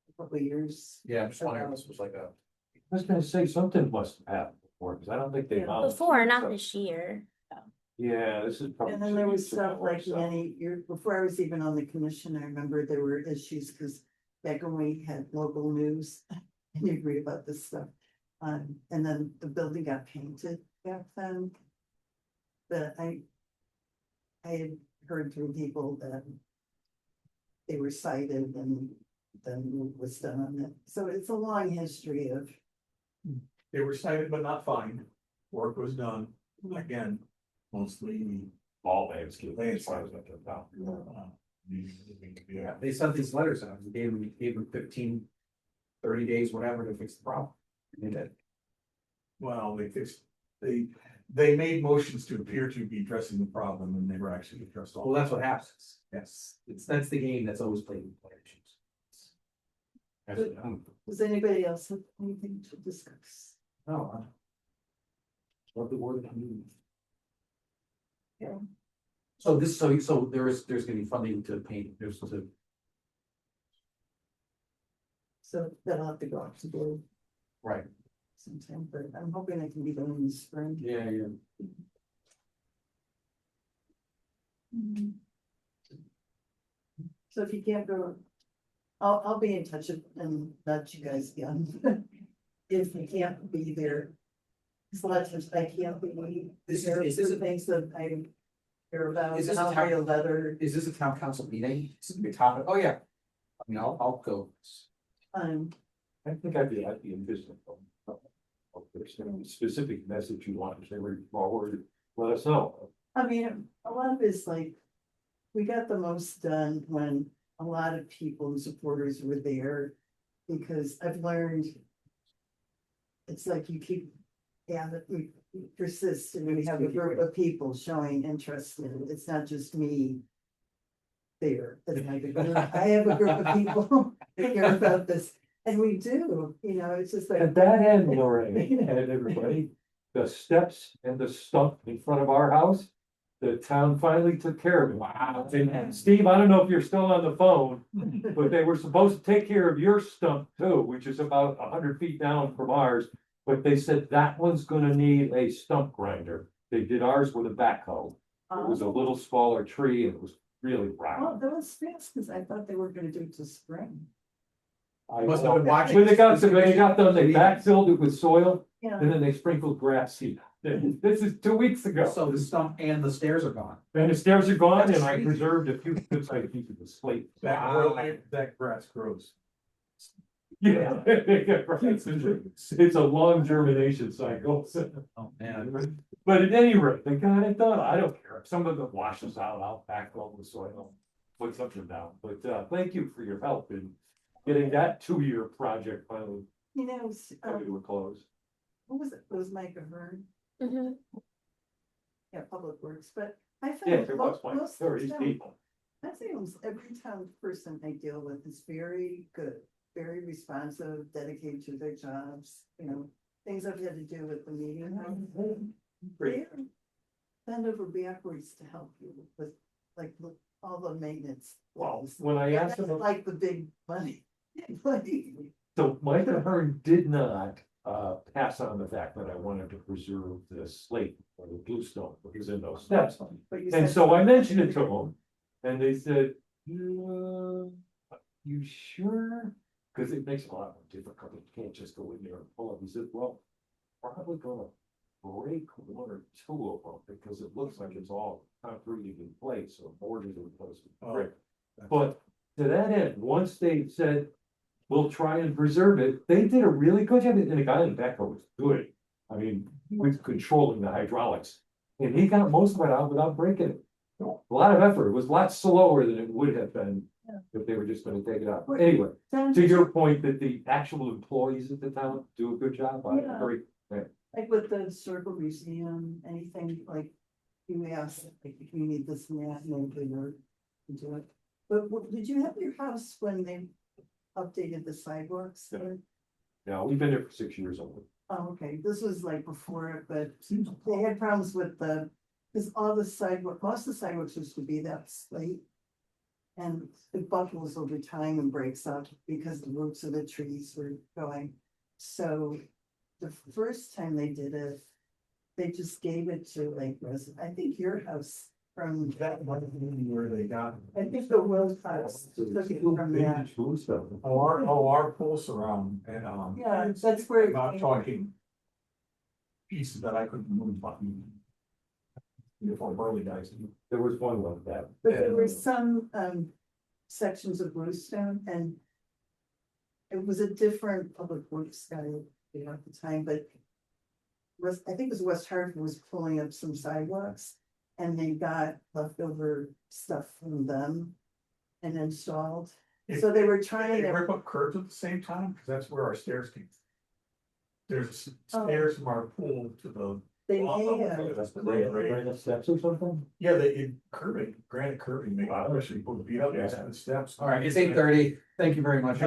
a couple of years. Yeah, I'm just wondering if this was like a, I was gonna say something must have happened before, because I don't think they. Yeah. found- Before, not this year. Yeah, this is probably. And then there was 2 years ago stuff or like so. many years before I was even on the commission, I remember there were issues because back when we had local news. And you'd read about this stuff. And then the building got painted back then. But I had heard from people that they were cited and then work was done on it. So it's a long history of, They were cited but not fined, work was done, again, mostly. All landscape. Landscape. yeah, they sent these letters out, and gave them 15, 30 days, whatever, to fix the problem. And they did. Well, they made motions to appear to be addressing the problem and they were actually addressed all. Well, that's what happens. Yes, that's the game that's always played with plan issues. does anybody else have anything to discuss? No. Love the word community. Yeah. So there's gonna be funding to paint, there's to, So that'll have to go up to board right, sometime, but I'm hoping it can be done in the spring. yeah. So if you can't go, I'll be in touch and let you guys again. If you can't be there. Because a lot of times I can't be. Is there this are a- things that I care about, Is this a I'll write a town- letter, Is this a town council meeting? Is it gonna be a topic? Oh, yeah. I mean, I'll go. um, I think I'd be interested. If there's any specific message you want to say forward, let us know. I mean, a lot of it's like, we got the most done when a lot of people and supporters were there. Because I've learned. It's like you keep, yeah, that we persist and we have a group of people showing interest in it. It's not just me. There, it's like a group. I have a group of people that care about this, and we do, it's just like. At that end, Lorraine, and everybody, the steps and the stump in front of our house, the town finally took care of it. Wow. And Steve, I don't know if you're still on the phone, but they were supposed to take care of your stump too, which is about 100 feet down from ours. But they said that one's gonna need a stump grinder. They did ours with a backhoe. It was a little smaller tree and it was really Well, round. that was fast, because I thought they were gonna do it to spring. Must have been watching. When they got done, they backfilled it with soil Yeah, and then they sprinkled grass seed. This is 2 weeks ago. So the stump and the stairs are gone. And the stairs are gone That's and I crazy. preserved a few good sized pieces of slate. That grass grows. Yeah. It's a long germination cycle. Oh, man. But at any rate, they got it done. I don't care. If some of it washes out, I'll backfill the soil, put something down. But thank you for your help in getting that 2-year project finally coming to a close. what was it? It was Mike Ahern, Mhm. yeah, Public Works, but I Yeah, found there was most one. most There of were the these town, people. I say almost every town person I deal with is very good, very responsive, dedicated to their jobs, things I've had to do with the meeting. Great. They're bend over backwards to help you with, like, all the maintenance. Well, things. when I And asked that's them, like the big money. Like, so Mike Ahern did not pass on the fact that I wanted to preserve the slate or the bluestone that was in those steps. but you And said- so I mentioned it to them, and they said, you sure? Cause it makes it a lot more difficult, you can't just go in there and pull it, he said, well, probably gonna break 1 or 2 of them, because it looks like it's all concrete in place, or boarded in place with brick. But to that end, once they said, we'll try and preserve it, they did a really good job, and the guy in the back was good. I mean, with controlling the hydraulics, and he got most of it out without breaking it. A lot of effort, it was a lot slower than it would have been if they were just gonna take it out. But anyway, Sounds to your point that the actual employees at the town do a good job, I Yeah. agree. like with the Circle Museum, anything like you ask, like, if you need this and that, and then you do it. But did you have your house when they updated the sidewalks there? Yeah, we've been there for 6 years only. Oh, okay, this was like before it, but they had problems with because all the sidewalk, most of the sidewalks used to be that slate. And it buckles over time and breaks up because the roots of the trees were going. So the first time they did it, they just gave it to like I think your house from, That might be where they got. I think the Wills house took it from that. Our pool surround and, Yeah, that's where. I'm not talking pieces that I couldn't move, but beautiful burly guys. There was one like that. But there were some sections of bluestone and. It was a different public works guy, at the time, but. I think it was West Hartford was pulling up some sidewalks. And they got leftover stuff from them. And installed, so they were trying They to, rip up curves at the same time, because that's where our stairs came. There's Oh. stairs from our pool to the. they may have. That's the They right. ran steps or something? Yeah, they curving, granite curving, they Wow. actually put the beauty out the steps. All right, it's 8:30. Thank you very much. The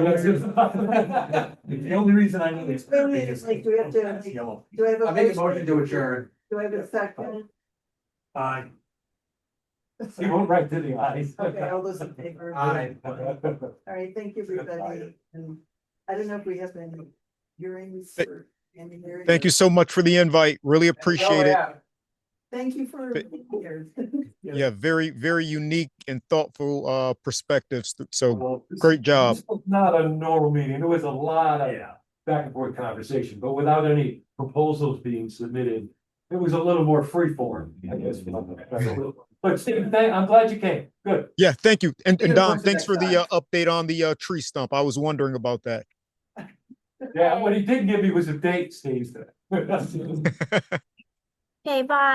only reason I know it's Really, curving it's is. like, do we have to, It's like, yellow. do I have a? I make a motion to adjourn. Do I have a second? He went right to the eyes. Okay, all those in favor? Aye. All right, thank you, everybody, and I don't know if we have any hearings or any hearings. Thank you so much for the invite. Really appreciate it. Thank you for being here. Yeah, very, very unique and thoughtful Oh, perspectives. So Well, great job. This was not a normal meeting. There was a lot of back and forth conversation, but without any proposals being submitted. It was a little more free form, I guess. But Steve, I'm glad you came. Good. Yeah, thank you. And Looking Don, forward to thanks next for the time. update on the tree stump. I was wondering about that. Yeah, what he did give me was a date, Steve. Okay, bye.